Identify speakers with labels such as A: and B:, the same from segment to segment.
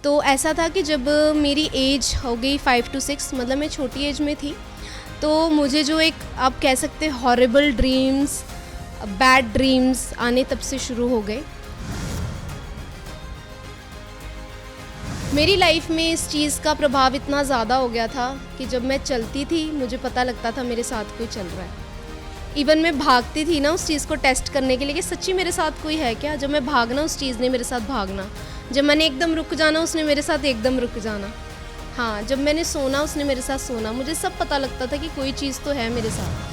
A: तो ऐसा था कि जब मेरी एज हो गई 5 to 6, मतलब मैं छोटी एज में थी, तो मुझे जो एक आप कह सकते हैं हॉरिबल ड्रीम्स, बैड ड्रीम्स आने तब से शुरू हो गए। मेरी लाइफ में इस चीज़ का प्रभाव इतना ज़्यादा हो गया था कि जब मैं चलती थी मुझे पता लगता था मेरे साथ कोई चल रहा है। इवन मैं भागती थी ना उस चीज़ को टेस्ट करने के लिए कि सच्ची मेरे साथ कोई है क्या। जब मैं भागना उस चीज़ ने मेरे साथ भागना, जब मैंने एकदम रुक जाना उसने मेरे साथ एकदम रुक जाना, हाँ जब मैंने सोना उसने मेरे साथ सोना। मुझे सब पता लगता था कि कोई चीज़ तो है मेरे साथ।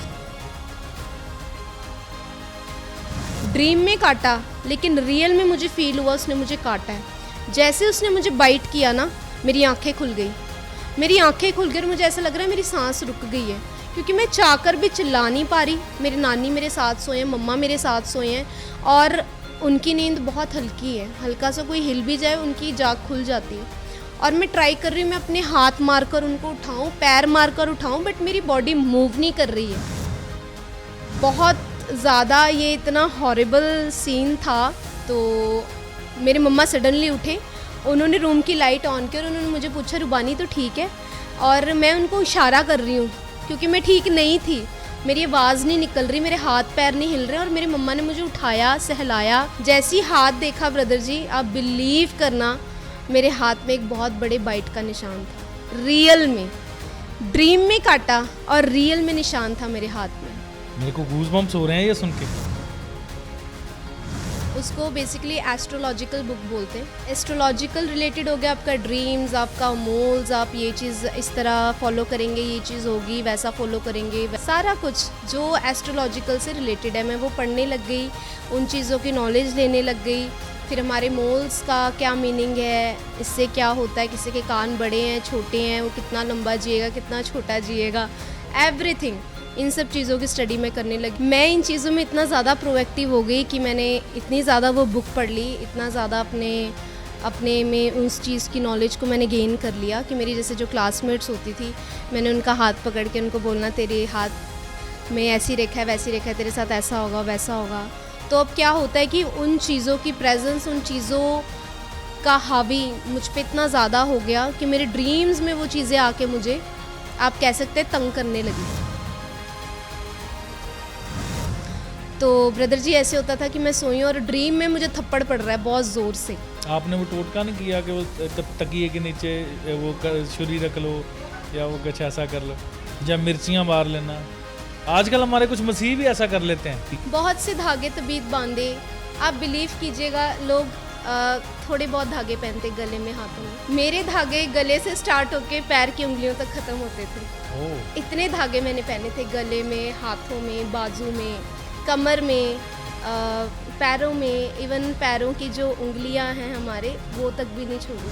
A: ड्रीम में काटा, लेकिन रियल में मुझे फील हुआ उसने मुझे काटा है। जैसे उसने मुझे बाइट किया ना, मेरी आंखें खुल गई। मेरी आंखें खुल गई और मुझे ऐसा लग रहा है मेरी सांस रुक गई है, क्योंकि मैं चाहकर भी चिल्ला नहीं पा रही। मेरी नानी मेरे साथ सोए हैं, मम्मा मेरे साथ सोए हैं और उनकी नींद बहुत हल्की है। हल्का सा कोई हिल भी जाए उनकी जाग खुल जाती है। और मैं ट्राई कर रही हूँ, मैं अपने हाथ मारकर उनको उठाऊँ, पैर मारकर उठाऊँ, बट मेरी बॉडी मूव नहीं कर रही है। बहुत ज़्यादा ये इतना हॉरिबल सीन था। तो मेरे मम्मा सडनली उठे, उन्होंने रूम की लाइट ऑन की और उन्होंने मुझे पूछा रुबानी तो ठीक है। और मैं उनको इशारा कर रही हूँ क्योंकि मैं ठीक नहीं थी, मेरी आवाज़ नहीं निकल रही, मेरे हाथ पैर नहीं हिल रहे। और मेरे मम्मा ने मुझे उठाया, सहलाया। जैसे ही हाथ देखा ब्रदर जी, आप बिलीव करना, मेरे हाथ में एक बहुत बड़े बाइट का निशान था। रियल में, ड्रीम में काटा और रियल में निशान था मेरे हाथ में।
B: मेरे को गूज़बम्प्स हो रहे हैं ये सुन के।
A: उसको बेसिकली एस्ट्रोलॉजिकल बुक बोलते हैं। एस्ट्रोलॉजिकल रिलेटेड हो गया आपका ड्रीम्स, आपका मोल्स, आप ये चीज़ इस तरह फॉलो करेंगे, ये चीज़ होगी, वैसा फॉलो करेंगे, सारा कुछ जो एस्ट्रोलॉजिकल से रिलेटेड है। मैं वो पढ़ने लग गई, उन चीज़ों की नॉलेज लेने लग गई। फिर हमारे मोल्स का क्या मीनिंग है, इससे क्या होता है, किसी के कान बड़े हैं छोटे हैं, वो कितना लंबा जिएगा, कितना छोटा जिएगा, एवरीथिंग, इन सब चीज़ों की स्टडी मैं करने लगी। मैं इन चीज़ों में इतना ज़्यादा प्रोएक्टिव हो गई कि मैंने इतनी ज़्यादा वो बुक पढ़ ली, इतना ज़्यादा अपने में उस चीज़ की नॉलेज को मैंने गेन कर लिया कि मेरी जैसे जो क्लासमेट्स होती थी, मैंने उनका हाथ पकड़ के उनको बोलना तेरे हाथ में ऐसी रेखा है, वैसी रेखा है, तेरे साथ ऐसा होगा, वैसा होगा। तो अब क्या होता है कि उन चीज़ों की प्रेजेंस, उन चीज़ों का हावी मुझ पर इतना ज़्यादा हो गया कि मेरे ड्रीम्स में वो चीज़ें आके मुझे, आप कह सकते हैं, तंग करने लगी। तो ब्रदर जी ऐसे होता था कि मैं सोई और ड्रीम में मुझे थप्पड़ पड़ रहा है बहुत ज़ोर से।
B: आपने वो टोटका नहीं किया कि वो तकिए के नीचे वो छुरी रख लो या वो कुछ ऐसा कर लो, या मिर्चियाँ मार लेना? आजकल हमारे कुछ मसीह भी ऐसा कर लेते हैं।
A: बहुत से धागे तबीत बांधे, आप बिलीव कीजिएगा, लोग थोड़े बहुत धागे पहनते गले में, हाथों में। मेरे धागे गले से स्टार्ट होके पैर की उंगलियों तक ख़त्म होते थे। इतने धागे मैंने पहने थे गले में, हाथों में, बाजू में, कमर में, पैरों में। इवन पैरों की जो उंगलियां हैं हमारे, वो तक भी नहीं छोड़ी।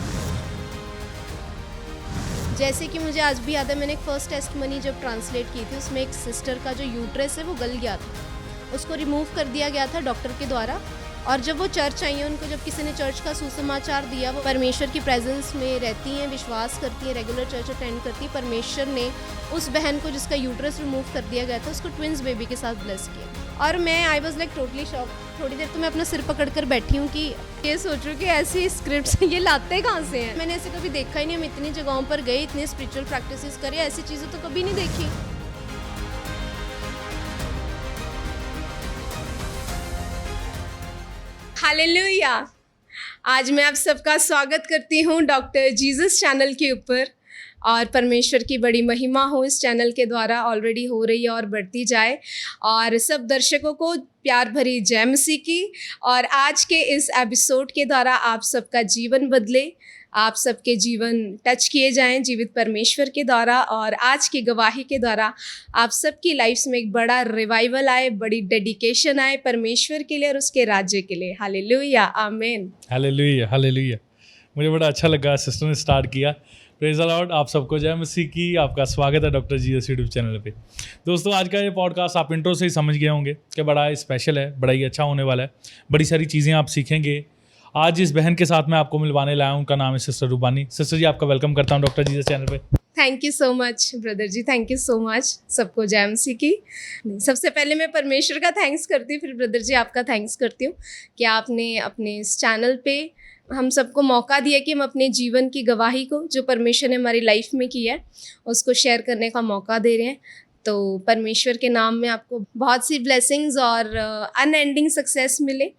A: जैसे कि मुझे आज भी याद है, मैंने एक फर्स्ट टेस्टमनी जब ट्रांसलेट की थी, उसमें एक सिस्टर का जो यूट्रस है वो गल गया था, उसको रिमूव कर दिया गया था डॉक्टर के द्वारा। और जब वो चर्च आई हैं, उनको जब किसी ने चर्च का सुसमाचार दिया, वो परमेश्वर की प्रेजेंस में रहती हैं, विश्वास करती हैं, रेगुलर चर्च अटेंड करती हैं। परमेश्वर ने उस बहन को जिसका यूट्रस रिमूव कर दिया गया था, उसको ट्विंस बेबी के साथ ब्लेस किया। और मैं I was like totally shock. थोड़ी देर तो मैं अपना सिर पकड़ कर बैठी हूँ कि ये सोच रही हूँ कि ऐसी स्क्रिप्ट्स ये लाते कहाँ से हैं। मैंने ऐसे कभी देखा ही नहीं। हम इतनी जगहों पर गए, इतने स्पिरिचुअल प्रैक्टिसेस करे, ऐसी चीज़ें तो कभी नहीं देखी। हालेलुया। आज मैं आप सबका स्वागत करती हूँ डॉक्टर जीसस चैनल के ऊपर, और परमेश्वर की बड़ी महिमा हो इस चैनल के द्वारा, ऑलरेडी हो रही है और बढ़ती जाए। और सब दर्शकों को प्यार भरी जय मसीह की। और आज के इस एपिसोड के द्वारा आप सबका जीवन बदले, आप सबके जीवन टच किए जाएं जीवित परमेश्वर के द्वारा, और आज की गवाही के द्वारा आप सबकी लाइफ्स में एक बड़ा रिवाइवल आए, बड़ी डेडिकेशन आए परमेश्वर के लिए और उसके राज्य के लिए। हालेलुया, आमीन।
B: Hallelujah, hallelujah. मुझे बड़ा अच्छा लगा सिस्टर ने स्टार्ट किया। Praise the Lord. आप सबको जय मसीह की। आपका स्वागत है डॉक्टर जीसस यूट्यूब चैनल पे। दोस्तों, आज का ये पॉडकास्ट आप इंट्रो से ही समझ गए होंगे कि बड़ा स्पेशल है, बड़ा ही अच्छा होने वाला है। बड़ी सारी चीज़ें आप सीखेंगे। आज जिस बहन के साथ मैं आपको मिलवाने लाया हूँ, उनका नाम है सिस्टर रुबानी। सिस्टर जी, आपका वेलकम करता हूँ डॉक्टर जीसस चैनल पे।
A: Thank you so much brother ji, thank you so much. सबको जय मसीह की। सबसे पहले मैं परमेश्वर का थैंक्स करती हूँ, फिर ब्रदर जी आपका थैंक्स करती हूँ कि आपने अपने इस चैनल पे हम सबको मौका दिया कि हम अपने जीवन की गवाही को, जो परमेश्वर ने हमारी लाइफ में किया है, उसको शेयर करने का मौका दे रहे हैं। तो परमेश्वर के नाम में आपको बहुत सी ब्लेसिंग्स और अनएंडिंग सक्सेस मिले।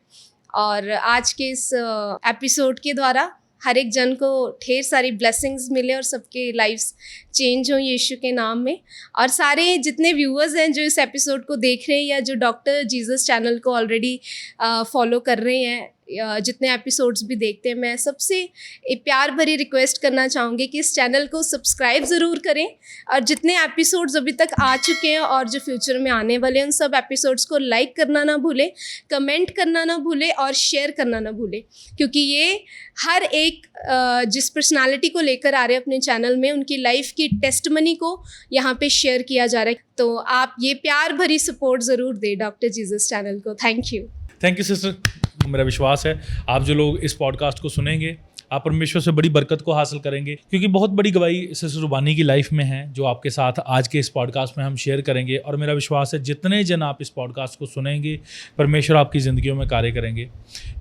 A: और आज के इस एपिसोड के द्वारा हर एक जन को ढेर सारी ब्लेसिंग्स मिले और सबके लाइफ्स चेंज हों यीशु के नाम में। और सारे जितने व्यूअर्स हैं जो इस एपिसोड को देख रहे हैं या जो डॉक्टर जीसस चैनल को ऑलरेडी फॉलो कर रहे हैं, जितने एपिसोड्स भी देखते हैं, मैं सबसे एक प्यार भरी रिक्वेस्ट करना चाहूँगी कि इस चैनल को सब्सक्राइब ज़रूर करें। और जितने एपिसोड्स अभी तक आ चुके हैं और जो फ्यूचर में आने वाले हैं, उन सब एपिसोड्स को लाइक करना ना भूलें, कमेंट करना ना भूलें और शेयर करना ना भूलें, क्योंकि ये हर एक जिस पर्सनालिटी को लेकर आ रहे हैं अपने चैनल में, उनकी लाइफ की टेस्टमनी को यहाँ पे शेयर किया जा रहा है। तो आप ये प्यार भरी सपोर्ट ज़रूर दें डॉक्टर जीसस चैनल को। Thank you
B: sister. मेरा विश्वास है आप जो लोग इस पॉडकास्ट को सुनेंगे, आप परमेश्वर से बड़ी बरकत को हासिल करेंगे, क्योंकि बहुत बड़ी गवाही सिस्टर रुबानी की लाइफ में है जो आपके साथ आज के इस पॉडकास्ट में हम शेयर करेंगे। और मेरा विश्वास है जितने जन आप इस पॉडकास्ट को सुनेंगे, परमेश्वर आपकी ज़िंदगियों में कार्य करेंगे,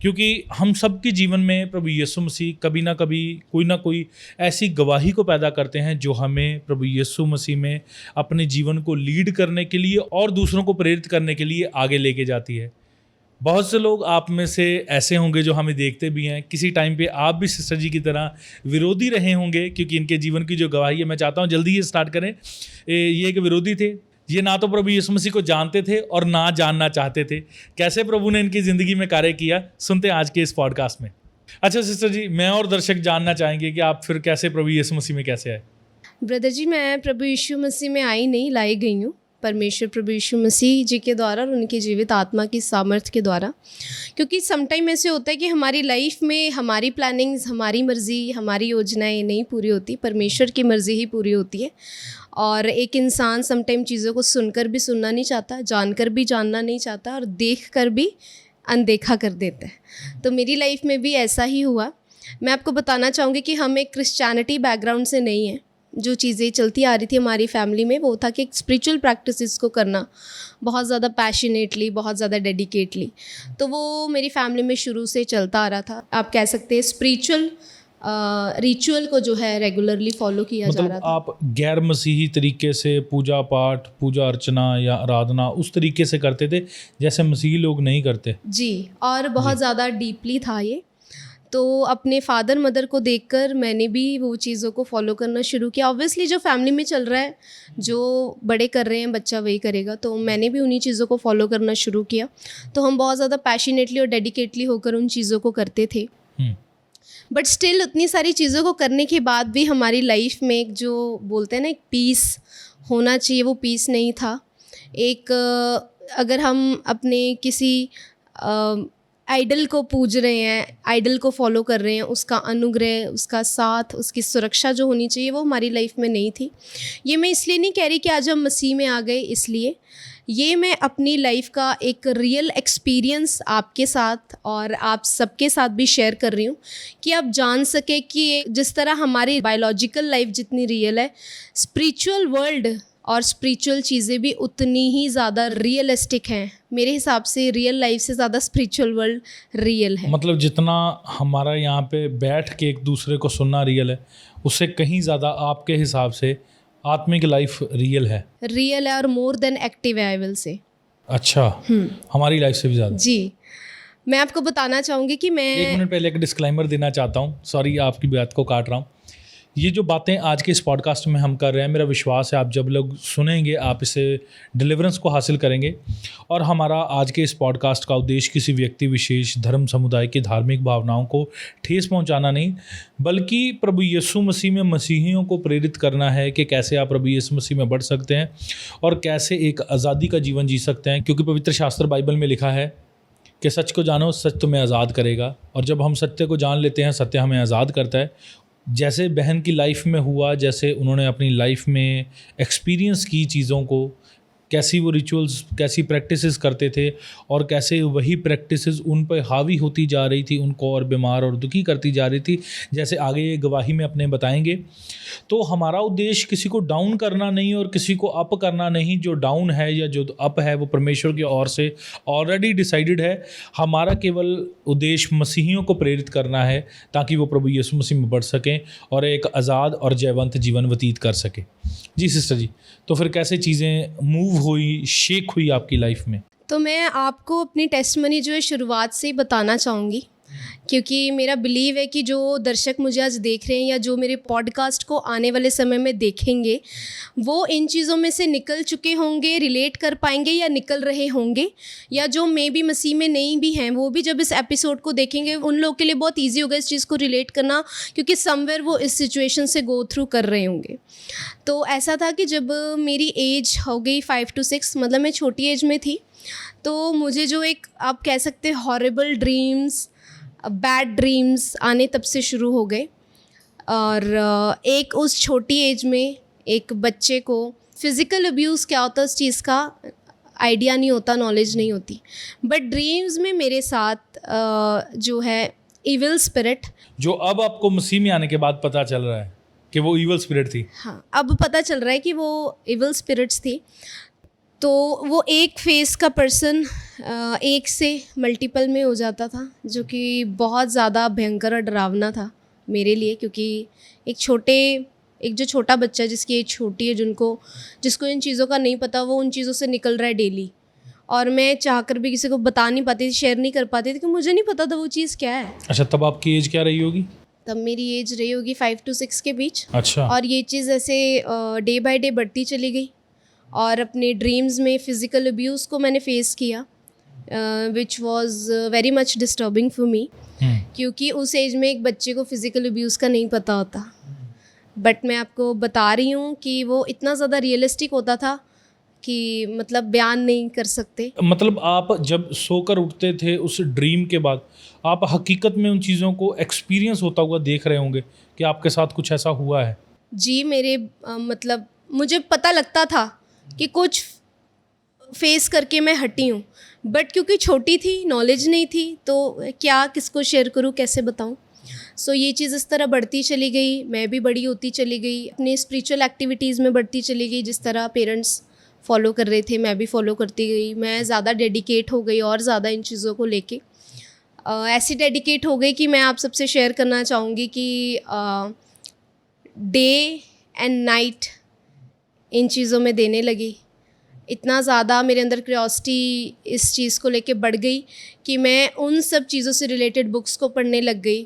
B: क्योंकि हम सब के जीवन में प्रभु यीशु मसीह कभी ना कभी कोई ना कोई ऐसी गवाही को पैदा करते हैं जो हमें प्रभु यीशु मसीह में अपने जीवन को लीड करने के लिए और दूसरों को प्रेरित करने के लिए आगे लेके जाती है। बहुत से लोग आप में से ऐसे होंगे जो हमें देखते भी हैं, किसी टाइम पे आप भी सिस्टर जी की तरह विरोधी रहे होंगे, क्योंकि इनके जीवन की जो गवाही है, मैं चाहता हूँ जल्दी ये स्टार्ट करें। ये एक विरोधी थे, ये ना तो प्रभु यीशु मसीह को जानते थे और ना जानना चाहते थे। कैसे प्रभु ने इनकी ज़िंदगी में कार्य किया, सुनते हैं आज के इस पॉडकास्ट में। अच्छा सिस्टर जी, मैं और दर्शक जानना चाहेंगे कि आप फिर कैसे प्रभु यीशु मसीह में कैसे आए?
A: ब्रदर जी, मैं प्रभु यीशु मसीह में आई नहीं, लाई गई हूँ परमेश्वर प्रभु यीशु मसीह जी के द्वारा और उनकी जीवित आत्मा की सामर्थ्य के द्वारा। क्योंकि समटाइम ऐसे होता है कि हमारी लाइफ में हमारी प्लानिंग्स, हमारी मर्ज़ी, हमारी योजनाएं नहीं पूरी होती, परमेश्वर की मर्ज़ी ही पूरी होती है। और एक इंसान समटाइम चीज़ों को सुनकर भी सुनना नहीं चाहता, जानकर भी जानना नहीं चाहता और देख कर भी अनदेखा कर देता है। तो मेरी लाइफ में भी ऐसा ही हुआ। मैं आपको बताना चाहूँगी कि हम एक क्रिश्चियनिटी बैकग्राउंड से नहीं हैं। जो चीज़ें चलती आ रही थी हमारी फैमिली में वो था कि एक स्पिरिचुअल प्रैक्टिसेस को करना बहुत ज़्यादा पैशनेटली, बहुत ज़्यादा डेडिकेटली। तो वो मेरी फैमिली में शुरू से चलता आ रहा था। आप कह सकते हैं स्पिरिचुअल रिचुअल को जो है रेगुलरली फॉलो किया जा रहा था।
B: आप गैर मसीही तरीके से पूजा पाठ, पूजा अर्चना या आराधना उस तरीके से करते थे जैसे मसीही लोग नहीं करते?
A: जी, और बहुत ज़्यादा डीपली था ये। तो अपने फादर मदर को देखकर मैंने भी वो चीज़ों को फॉलो करना शुरू किया। ऑब्वियसली जो फैमिली में चल रहा है, जो बड़े कर रहे हैं, बच्चा वही करेगा, तो मैंने भी उन्हीं चीज़ों को फॉलो करना शुरू किया। तो हम बहुत ज़्यादा पैशनेटली और डेडिकेटली होकर उन चीज़ों को करते थे। बट स्टिल उतनी सारी चीज़ों को करने के बाद भी हमारी लाइफ में एक जो बोलते हैं ना, एक पीस होना चाहिए, वो पीस नहीं था। एक अगर हम अपने किसी आइडल को पूज रहे हैं, आइडल को फॉलो कर रहे हैं, उसका अनुग्रह, उसका साथ, उसकी सुरक्षा जो होनी चाहिए वो हमारी लाइफ में नहीं थी। ये मैं इसलिए नहीं कह रही कि आज हम मसीह में आ गए इसलिए, ये मैं अपनी लाइफ का एक रियल एक्सपीरियंस आपके साथ और आप सबके साथ भी शेयर कर रही हूँ कि आप जान सके कि जिस तरह हमारी बायोलॉजिकल लाइफ जितनी रियल है, स्पिरिचुअल वर्ल्ड और स्पिरिचुअल चीज़ें भी उतनी ही ज़्यादा रियलिस्टिक हैं। मेरे हिसाब से रियल लाइफ से ज़्यादा स्पिरिचुअल वर्ल्ड रियल है। मतलब
B: जितना हमारा यहाँ पे बैठ के एक दूसरे को सुनना रियल है, उससे कहीं ज़्यादा आपके हिसाब से आत्मिक लाइफ रियल है
A: और मोर देन एक्टिव है, आई विल से।
B: अच्छा, हमारी लाइफ से भी ज़्यादा?
A: जी, मैं आपको बताना चाहूँगी कि मैं
B: 1 मिनट पहले एक डिस्क्लेमर देना चाहता हूँ। सॉरी, आपकी बात को काट रहा हूँ। ये जो बातें आज के इस पॉडकास्ट में हम कर रहे हैं, मेरा विश्वास है आप जब लोग सुनेंगे आप इसे डिलीवरेंस को हासिल करेंगे। और हमारा आज के इस पॉडकास्ट का उद्देश्य किसी व्यक्ति विशेष, धर्म समुदाय की धार्मिक भावनाओं को ठेस पहुंचाना नहीं, बल्कि प्रभु यीशु मसीह में मसीहियों को प्रेरित करना है कि कैसे आप प्रभु यीशु मसीह में बढ़ सकते हैं और कैसे एक आज़ादी का जीवन जी सकते हैं। क्योंकि पवित्र शास्त्र बाइबल में लिखा है कि सच को जानो, सच तुम्हें आज़ाद करेगा। और जब हम सत्य को जान लेते हैं, सत्य हमें आज़ाद करता है। जैसे बहन की लाइफ में हुआ, जैसे उन्होंने अपनी लाइफ में एक्सपीरियंस की चीज़ों को, कैसी वो रिचुअल्स, कैसी प्रैक्टिसेस करते थे और कैसे वही प्रैक्टिसेस उन पर हावी होती जा रही थी, उनको और बीमार और दुखी करती जा रही थी, जैसे आगे ये गवाही में अपने बताएंगे। तो हमारा उद्देश्य किसी को डाउन करना नहीं और किसी को अप करना नहीं। जो डाउन है या जो अप है वो परमेश्वर की ओर से ऑलरेडी डिसाइडेड है। हमारा केवल उद्देश्य मसीहियों को प्रेरित करना है ताकि वो प्रभु यीशु मसीह में बढ़ सकें और एक आज़ाद और जयवंत जीवन व्यतीत कर सके। जी सिस्टर जी, तो फिर कैसे चीज़ें मूव हुई, शेक हुई आपकी लाइफ में?
A: तो मैं आपको अपनी टेस्टमनी जो है शुरुआत से ही बताना चाहूँगी, क्योंकि मेरा बिलीव है कि जो दर्शक मुझे आज देख रहे हैं या जो मेरे पॉडकास्ट को आने वाले समय में देखेंगे वो इन चीज़ों में से निकल चुके होंगे, रिलेट कर पाएंगे या निकल रहे होंगे, या जो मे बी मसीह में नहीं भी हैं वो भी जब इस एपिसोड को देखेंगे उन लोगों के लिए बहुत ईजी होगा इस चीज़ को रिलेट करना, क्योंकि समवेयर वो इस सिचुएशन से गो थ्रू कर रहे होंगे। तो ऐसा था कि जब मेरी एज हो गई 5 to 6, मतलब मैं छोटी एज में थी, तो मुझे जो एक आप कह सकते हैं हॉरिबल ड्रीम्स, बैड ड्रीम्स आने तब से शुरू हो गए। और एक उस छोटी एज में एक बच्चे को फिज़िकल अब्यूज़ क्या होता है उस चीज़ का आइडिया नहीं होता, नॉलेज नहीं होती, बट ड्रीम्स में मेरे साथ जो है इविल स्पिरिट,
B: जो अब आपको मसीह में आने के बाद पता चल रहा है कि वो इविल स्पिरिट थी।
A: हाँ, अब पता चल रहा है कि वो इविल स्पिरिट्स थी। तो वो एक फेस का पर्सन एक से मल्टीपल में हो जाता था, जो कि बहुत ज़्यादा भयंकर और डरावना था मेरे लिए, क्योंकि एक जो छोटा बच्चा जिसकी एज छोटी है, जिसको इन चीज़ों का नहीं पता, वो उन चीज़ों से निकल रहा है डेली, और मैं चाहकर भी किसी को बता नहीं पाती थी, शेयर नहीं कर पाती थी, क्योंकि मुझे नहीं पता था वो चीज़ क्या है।
B: अच्छा, तब आपकी एज क्या रही होगी?
A: तब मेरी एज रही होगी 5 to 6 के बीच।
B: अच्छा।
A: और ये चीज़ ऐसे डे बाय डे बढ़ती चली गई, और अपने ड्रीम्स में फ़िज़िकल अब्यूज़ को मैंने फ़ेस किया, which was very much disturbing for me, क्योंकि उस एज में एक बच्चे को फ़िज़िकल अब्यूज़ का नहीं पता होता। बट मैं आपको बता रही हूँ कि वो इतना ज़्यादा रियलिस्टिक होता था कि मतलब बयान नहीं कर सकते।
B: मतलब आप जब सोकर उठते थे उस ड्रीम के बाद, आप हकीकत में उन चीज़ों को एक्सपीरियंस होता हुआ देख रहे होंगे कि आपके साथ कुछ ऐसा हुआ है?
A: जी, मेरे मतलब मुझे पता लगता था कि कुछ फेस करके मैं हटी हूँ, बट क्योंकि छोटी थी, नॉलेज नहीं थी, तो क्या किसको शेयर करूँ, कैसे बताऊँ। सो ये चीज़ इस तरह बढ़ती चली गई, मैं भी बड़ी होती चली गई, अपनी स्पिरिचुअल एक्टिविटीज़ में बढ़ती चली गई। जिस तरह पेरेंट्स फॉलो कर रहे थे मैं भी फॉलो करती गई, मैं ज़्यादा डेडिकेट हो गई और ज़्यादा इन चीज़ों को लेके ऐसी डेडिकेट हो गई कि मैं आप सबसे शेयर करना चाहूँगी कि डे एंड नाइट इन चीज़ों में देने लगी। इतना ज़्यादा मेरे अंदर क्यूरियोसिटी इस चीज़ को लेके बढ़ गई कि मैं उन सब चीज़ों से रिलेटेड बुक्स को पढ़ने लग गई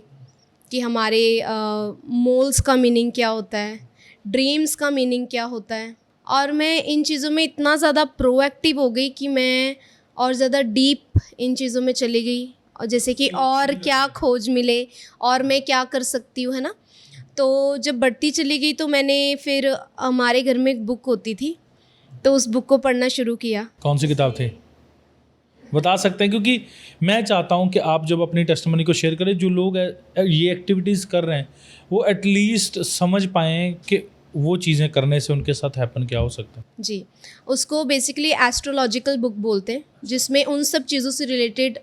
A: कि हमारे मोल्स का मीनिंग क्या होता है, ड्रीम्स का मीनिंग क्या होता है। और मैं इन चीज़ों में इतना ज़्यादा प्रोएक्टिव हो गई कि मैं और ज़्यादा डीप इन चीज़ों में चली गई, और जैसे कि और क्या खोज मिले और मैं क्या कर सकती हूँ, है ना। तो जब बढ़ती चली गई तो मैंने फिर हमारे घर में एक बुक होती थी, तो उस बुक को पढ़ना शुरू किया।
B: कौन सी किताब थी, बता सकते हैं? क्योंकि मैं चाहता हूं कि आप जब अपनी टेस्टिमनी को शेयर करें, जो लोग ये एक्टिविटीज़ कर रहे हैं वो एटलीस्ट समझ पाएँ कि वो चीज़ें करने से उनके साथ हैपन क्या हो सकता है।
A: जी, उसको बेसिकली एस्ट्रोलॉजिकल बुक बोलते हैं, जिसमें उन सब चीज़ों से रिलेटेड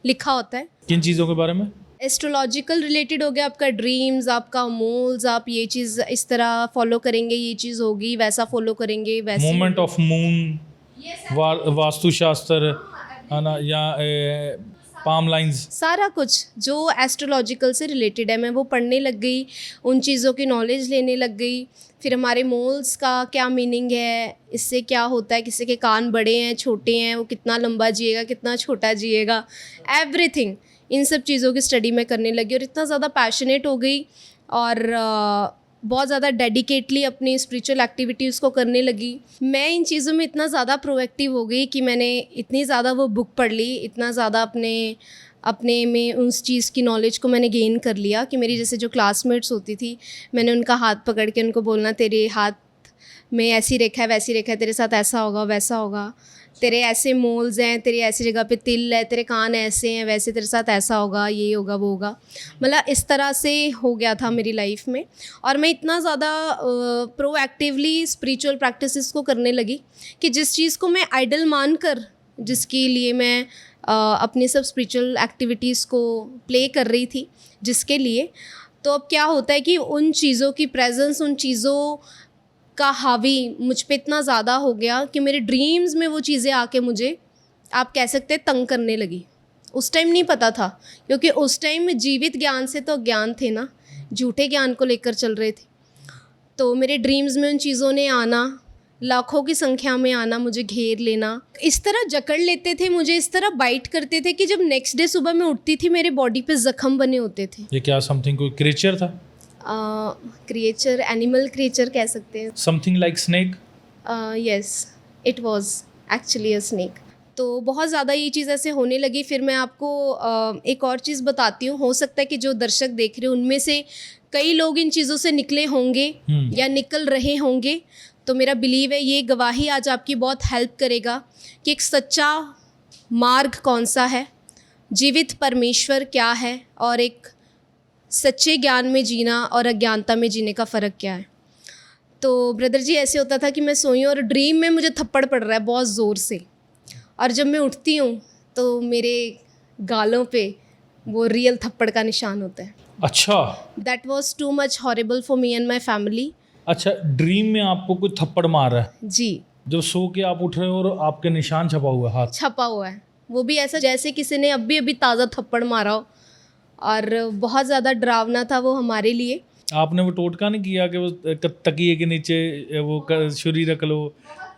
A: लिखा होता है।
B: किन चीज़ों के बारे में?
A: एस्ट्रोलॉजिकल रिलेटेड हो गया आपका ड्रीम्स, आपका मोल्स, आप ये चीज़ इस तरह फॉलो करेंगे, ये चीज़ होगी, वैसा फॉलो करेंगे, वैसे
B: मोमेंट ऑफ मून, वास्तुशास्त्र, है ना, या पाम लाइंस,
A: सारा कुछ जो एस्ट्रोलॉजिकल से रिलेटेड है मैं वो पढ़ने लग गई, उन चीज़ों की नॉलेज लेने लग गई। फिर हमारे मोल्स का क्या मीनिंग है, इससे क्या होता है, किसी के कान बड़े हैं, छोटे हैं, वो कितना लंबा जिएगा, कितना छोटा जिएगा, एवरीथिंग, इन सब चीज़ों की स्टडी मैं करने लगी और इतना ज़्यादा पैशनेट हो गई और बहुत ज़्यादा डेडिकेटली अपनी स्पिरिचुअल एक्टिविटीज़ को करने लगी। मैं इन चीज़ों में इतना ज़्यादा प्रोएक्टिव हो गई कि मैंने इतनी ज़्यादा वो बुक पढ़ ली, इतना ज़्यादा अपने में उस चीज़ की नॉलेज को मैंने गेन कर लिया कि मेरी जैसे जो क्लासमेट्स होती थी, मैंने उनका हाथ पकड़ के उनको बोलना, तेरे हाथ मैं ऐसी रेखा है वैसी रेखा है, तेरे साथ ऐसा होगा वैसा होगा, तेरे ऐसे मोल्स हैं, तेरी ऐसी जगह पे तिल है, तेरे कान ऐसे हैं वैसे तेरे साथ ऐसा होगा, ये होगा वो होगा। मतलब इस तरह से हो गया था मेरी लाइफ में। और मैं इतना ज़्यादा प्रोएक्टिवली स्पिरिचुअल प्रैक्टिसेस को करने लगी कि जिस चीज़ को मैं आइडल मान कर, जिसके लिए मैं अपनी सब स्पिरिचुअल एक्टिविटीज़ को प्ले कर रही थी जिसके लिए, तो अब क्या होता है कि उन चीज़ों की प्रेजेंस, उन चीज़ों का हावी मुझ पे इतना ज़्यादा हो गया कि मेरे ड्रीम्स में वो चीज़ें आके मुझे, आप कह सकते हैं, तंग करने लगी। उस टाइम नहीं पता था, क्योंकि उस टाइम जीवित ज्ञान से तो ज्ञान थे ना, झूठे ज्ञान को लेकर चल रहे थे। तो मेरे ड्रीम्स में उन चीज़ों ने आना, लाखों की संख्या में आना, मुझे घेर लेना, इस तरह जकड़ लेते थे मुझे, इस तरह बाइट करते थे कि जब नेक्स्ट डे सुबह मैं उठती थी मेरे बॉडी पे जख्म बने होते थे।
B: ये क्या समथिंग कोई क्रिएचर था?
A: क्रिएचर, एनिमल क्रिएचर कह सकते हैं।
B: Something like snake?
A: Yes, it was actually a snake. तो बहुत ज़्यादा ये चीज़ ऐसे होने लगी। फिर मैं आपको एक और चीज़ बताती हूँ। हो सकता है कि जो दर्शक देख रहे हैं उनमें से कई लोग इन चीज़ों से निकले होंगे या निकल रहे होंगे। तो मेरा बिलीव है ये गवाही आज आपकी बहुत हेल्प करेगा कि एक सच्चा मार्ग कौन सा है, जीवित परमेश्वर क्या है, और एक सच्चे ज्ञान में जीना और अज्ञानता में जीने का फ़र्क क्या है। तो ब्रदर जी, ऐसे होता था कि मैं सोई हूँ और ड्रीम में मुझे थप्पड़ पड़ रहा है बहुत ज़ोर से, और जब मैं उठती हूँ तो मेरे गालों पे वो रियल थप्पड़ का निशान होता है।
B: अच्छा,
A: that was too much horrible for me and my family.
B: अच्छा, ड्रीम में आपको कोई थप्पड़ मार रहा है?
A: जी,
B: जब सो के आप उठ रहे हो और आपके निशान छपा हुआ है, हाथ
A: छपा हुआ है, वो भी ऐसा जैसे किसी ने अभी अभी ताज़ा थप्पड़ मारा हो, और बहुत ज़्यादा डरावना था वो हमारे लिए।
B: आपने वो टोटका नहीं किया कि वो तकिए के नीचे वो छुरी रख लो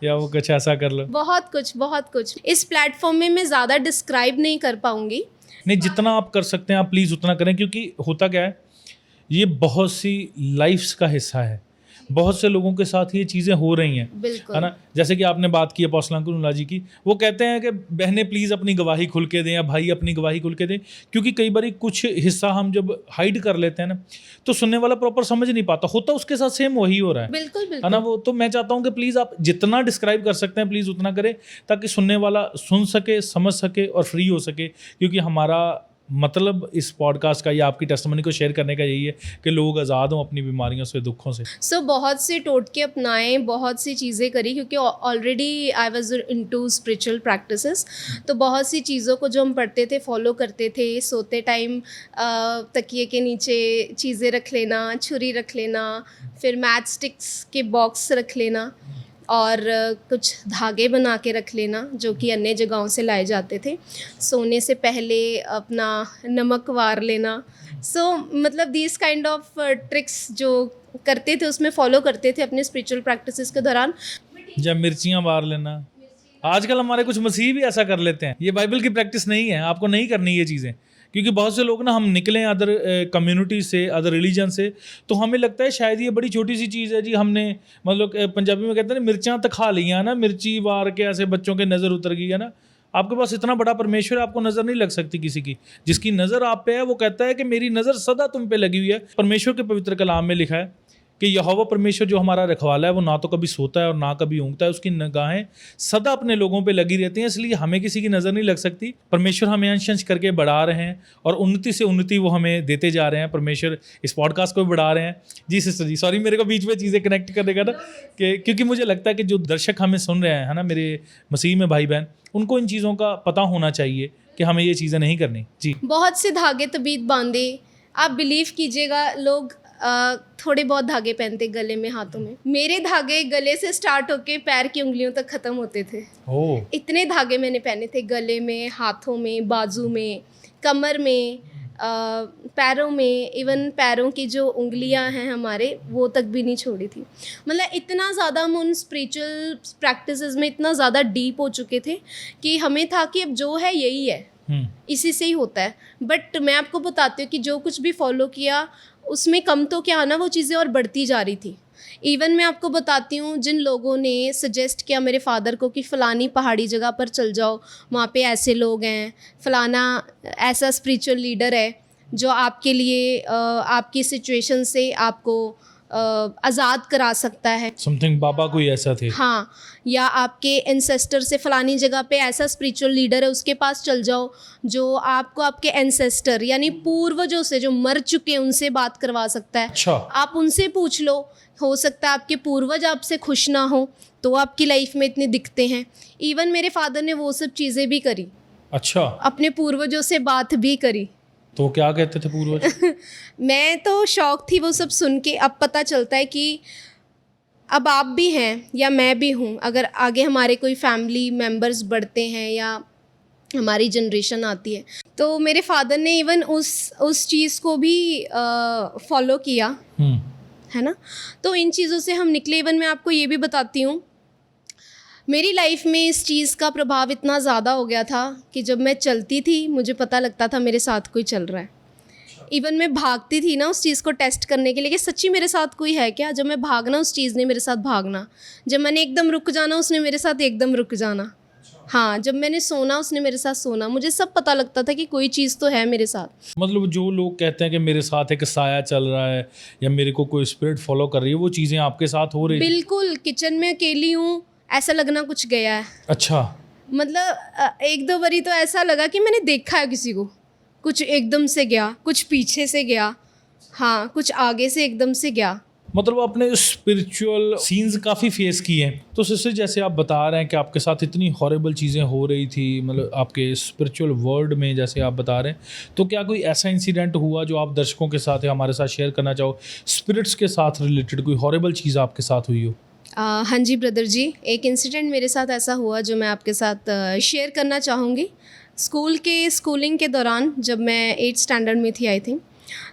B: या वो कुछ ऐसा कर लो?
A: बहुत कुछ, बहुत कुछ। इस प्लेटफॉर्म में मैं ज़्यादा डिस्क्राइब नहीं कर पाऊँगी।
B: नहीं, जितना आप कर सकते हैं आप प्लीज़ उतना करें, क्योंकि होता क्या है, ये बहुत सी लाइफ्स का हिस्सा है, बहुत से लोगों के साथ ये चीज़ें हो रही हैं,
A: बिल्कुल,
B: है ना। जैसे कि आपने बात की अपोस्टल अंकुर उल्ला जी की, वो कहते हैं कि बहनें प्लीज़ अपनी गवाही खुल के दें या भाई अपनी गवाही खुल के दें, क्योंकि कई बार कुछ हिस्सा हम जब हाइड कर लेते हैं ना तो सुनने वाला प्रॉपर समझ नहीं पाता, होता उसके साथ सेम वही हो रहा है,
A: बिल्कुल
B: है
A: बिल्कुल।
B: ना। वो तो मैं चाहता हूँ कि प्लीज़ आप जितना डिस्क्राइब कर सकते हैं प्लीज़ उतना करें, ताकि सुनने वाला सुन सके, समझ सके और फ्री हो सके, क्योंकि हमारा मतलब इस पॉडकास्ट का या आपकी टेस्टिमनी को शेयर करने का यही है कि लोग आज़ाद हों अपनी बीमारियों से, दुखों से।
A: सो बहुत से टोटके अपनाए, बहुत सी चीज़ें करी, क्योंकि already I was into spiritual practices. तो बहुत सी चीज़ों को जो हम पढ़ते थे फॉलो करते थे। सोते टाइम तकिए के नीचे चीज़ें रख लेना, छुरी रख लेना, फिर मैच स्टिक्स के बॉक्स रख लेना, और कुछ धागे बना के रख लेना जो कि अन्य जगहों से लाए जाते थे। सोने से पहले अपना नमक वार लेना। सो मतलब दीज काइंड ऑफ ट्रिक्स जो करते थे उसमें फॉलो करते थे अपने स्पिरिचुअल प्रैक्टिसेस के दौरान।
B: या मिर्चियाँ मार लेना, आजकल हमारे कुछ मसीह भी ऐसा कर लेते हैं। ये बाइबल की प्रैक्टिस नहीं है, आपको नहीं करनी ये चीज़ें, क्योंकि बहुत से लोग ना, हम निकले अदर कम्युनिटी से, अदर रिलीजन से, तो हमें लगता है शायद ये बड़ी छोटी सी चीज़ है जी, हमने मतलब पंजाबी में कहते हैं ना, मिर्चां तो खा ली हैं ना, मिर्ची वार के ऐसे बच्चों के नज़र उतर गई है ना। आपके पास इतना बड़ा परमेश्वर है, आपको नज़र नहीं लग सकती किसी की। जिसकी नज़र आप पे है वो कहता है कि मेरी नज़र सदा तुम पे लगी हुई है। परमेश्वर के पवित्र कलाम में लिखा है कि यहोवा परमेश्वर जो हमारा रखवाला है वो ना तो कभी सोता है और ना कभी ऊँघता है, उसकी निगाहें सदा अपने लोगों पे लगी रहती हैं, इसलिए हमें किसी की नज़र नहीं लग सकती। परमेश्वर हमें अंश अंश करके बढ़ा रहे हैं और उन्नति से उन्नति वो हमें देते जा रहे हैं। परमेश्वर इस पॉडकास्ट को भी बढ़ा रहे हैं। जी सिस्टर जी, सॉरी मेरे को बीच में चीज़ें कनेक्ट करने का ना, कि क्योंकि मुझे लगता है कि जो दर्शक हमें सुन रहे हैं, है ना, मेरे मसीह में भाई बहन, उनको इन चीज़ों का पता होना चाहिए कि हमें ये चीज़ें नहीं करनी। जी,
A: बहुत से धागे तबीत बांधे। आप बिलीव कीजिएगा, लोग थोड़े बहुत धागे पहनते गले में, हाथों में। मेरे धागे गले से स्टार्ट होके पैर की उंगलियों तक ख़त्म होते थे।
B: ओह,
A: इतने धागे मैंने पहने थे, गले में, हाथों में, बाजू में, कमर में, पैरों में। इवन पैरों की जो उंगलियां हैं हमारे, वो तक भी नहीं छोड़ी थी। मतलब इतना ज़्यादा हम उन स्पिरिचुअल प्रैक्टिसेस में इतना ज़्यादा डीप हो चुके थे कि हमें था कि अब जो है यही है, इसी से ही होता है। बट मैं आपको बताती हूँ कि जो कुछ भी फॉलो किया उसमें कम तो क्या ना, वो चीज़ें और बढ़ती जा रही थी। इवन मैं आपको बताती हूँ, जिन लोगों ने सजेस्ट किया मेरे फादर को कि फ़लानी पहाड़ी जगह पर चल जाओ, वहाँ पे ऐसे लोग हैं, फ़लाना ऐसा स्पिरिचुअल लीडर है जो आपके लिए आपकी सिचुएशन से आपको आज़ाद करा सकता है।
B: समथिंग बाबा कोई ऐसा थे।
A: हाँ, या आपके एंसेस्टर से फलानी जगह पे ऐसा स्पिरिचुअल लीडर है, उसके पास चल जाओ जो आपको आपके एंसेस्टर यानी पूर्वजों से जो मर चुके हैं उनसे बात करवा सकता है।
B: अच्छा।
A: आप उनसे पूछ लो, हो सकता है आपके पूर्वज आपसे खुश ना हो तो आपकी लाइफ में इतने दिखते हैं। इवन मेरे फादर ने वो सब चीज़ें भी करी।
B: अच्छा।
A: अपने पूर्वजों से बात भी करी।
B: तो क्या कहते थे पूर्वज?
A: मैं तो शौक थी वो सब सुन के। अब पता चलता है कि अब आप भी हैं या मैं भी हूँ, अगर आगे हमारे कोई फैमिली मेम्बर्स बढ़ते हैं या हमारी जनरेशन आती है, तो मेरे फादर ने इवन उस चीज़ को भी फॉलो किया है ना। तो इन चीज़ों से हम निकले। इवन मैं आपको ये भी बताती हूँ, मेरी लाइफ में इस चीज़ का प्रभाव इतना ज़्यादा हो गया था कि जब मैं चलती थी मुझे पता लगता था मेरे साथ कोई चल रहा है। इवन मैं भागती थी ना उस चीज़ को टेस्ट करने के लिए कि सच्ची मेरे साथ कोई है क्या। जब मैं भागना, उस चीज़ ने मेरे साथ भागना। जब मैंने एकदम रुक जाना, उसने मेरे साथ एकदम रुक जाना। हाँ, जब मैंने सोना, उसने मेरे साथ सोना। मुझे सब पता लगता था कि कोई चीज़ तो है मेरे साथ।
B: मतलब जो लोग कहते हैं कि मेरे साथ एक साया चल रहा है या मेरे को कोई स्पिरिट फॉलो कर रही है, वो चीज़ें आपके साथ हो रही थी?
A: बिल्कुल। किचन में अकेली हूँ, ऐसा लगना कुछ गया है।
B: अच्छा।
A: मतलब एक दो बारी तो ऐसा लगा कि मैंने देखा है किसी को। कुछ एकदम से गया, कुछ पीछे से गया, हाँ, कुछ आगे से एकदम से गया।
B: मतलब आपने स्पिरिचुअल सीन्स काफ़ी फेस किए हैं। तो सिस्टर, जैसे आप बता रहे हैं कि आपके साथ इतनी हॉरिबल चीज़ें हो रही थी, मतलब आपके स्पिरिचुअल वर्ल्ड में जैसे आप बता रहे हैं, तो क्या कोई ऐसा इंसिडेंट हुआ जो आप दर्शकों के साथ या हमारे साथ शेयर करना चाहो? स्पिरिट्स के साथ रिलेटेड कोई हॉरिबल चीज़ आपके साथ हुई हो?
A: हाँ जी ब्रदर जी, एक इंसिडेंट मेरे साथ ऐसा हुआ जो मैं आपके साथ शेयर करना चाहूँगी। स्कूलिंग के दौरान जब मैं 8th स्टैंडर्ड में थी आई थिंक,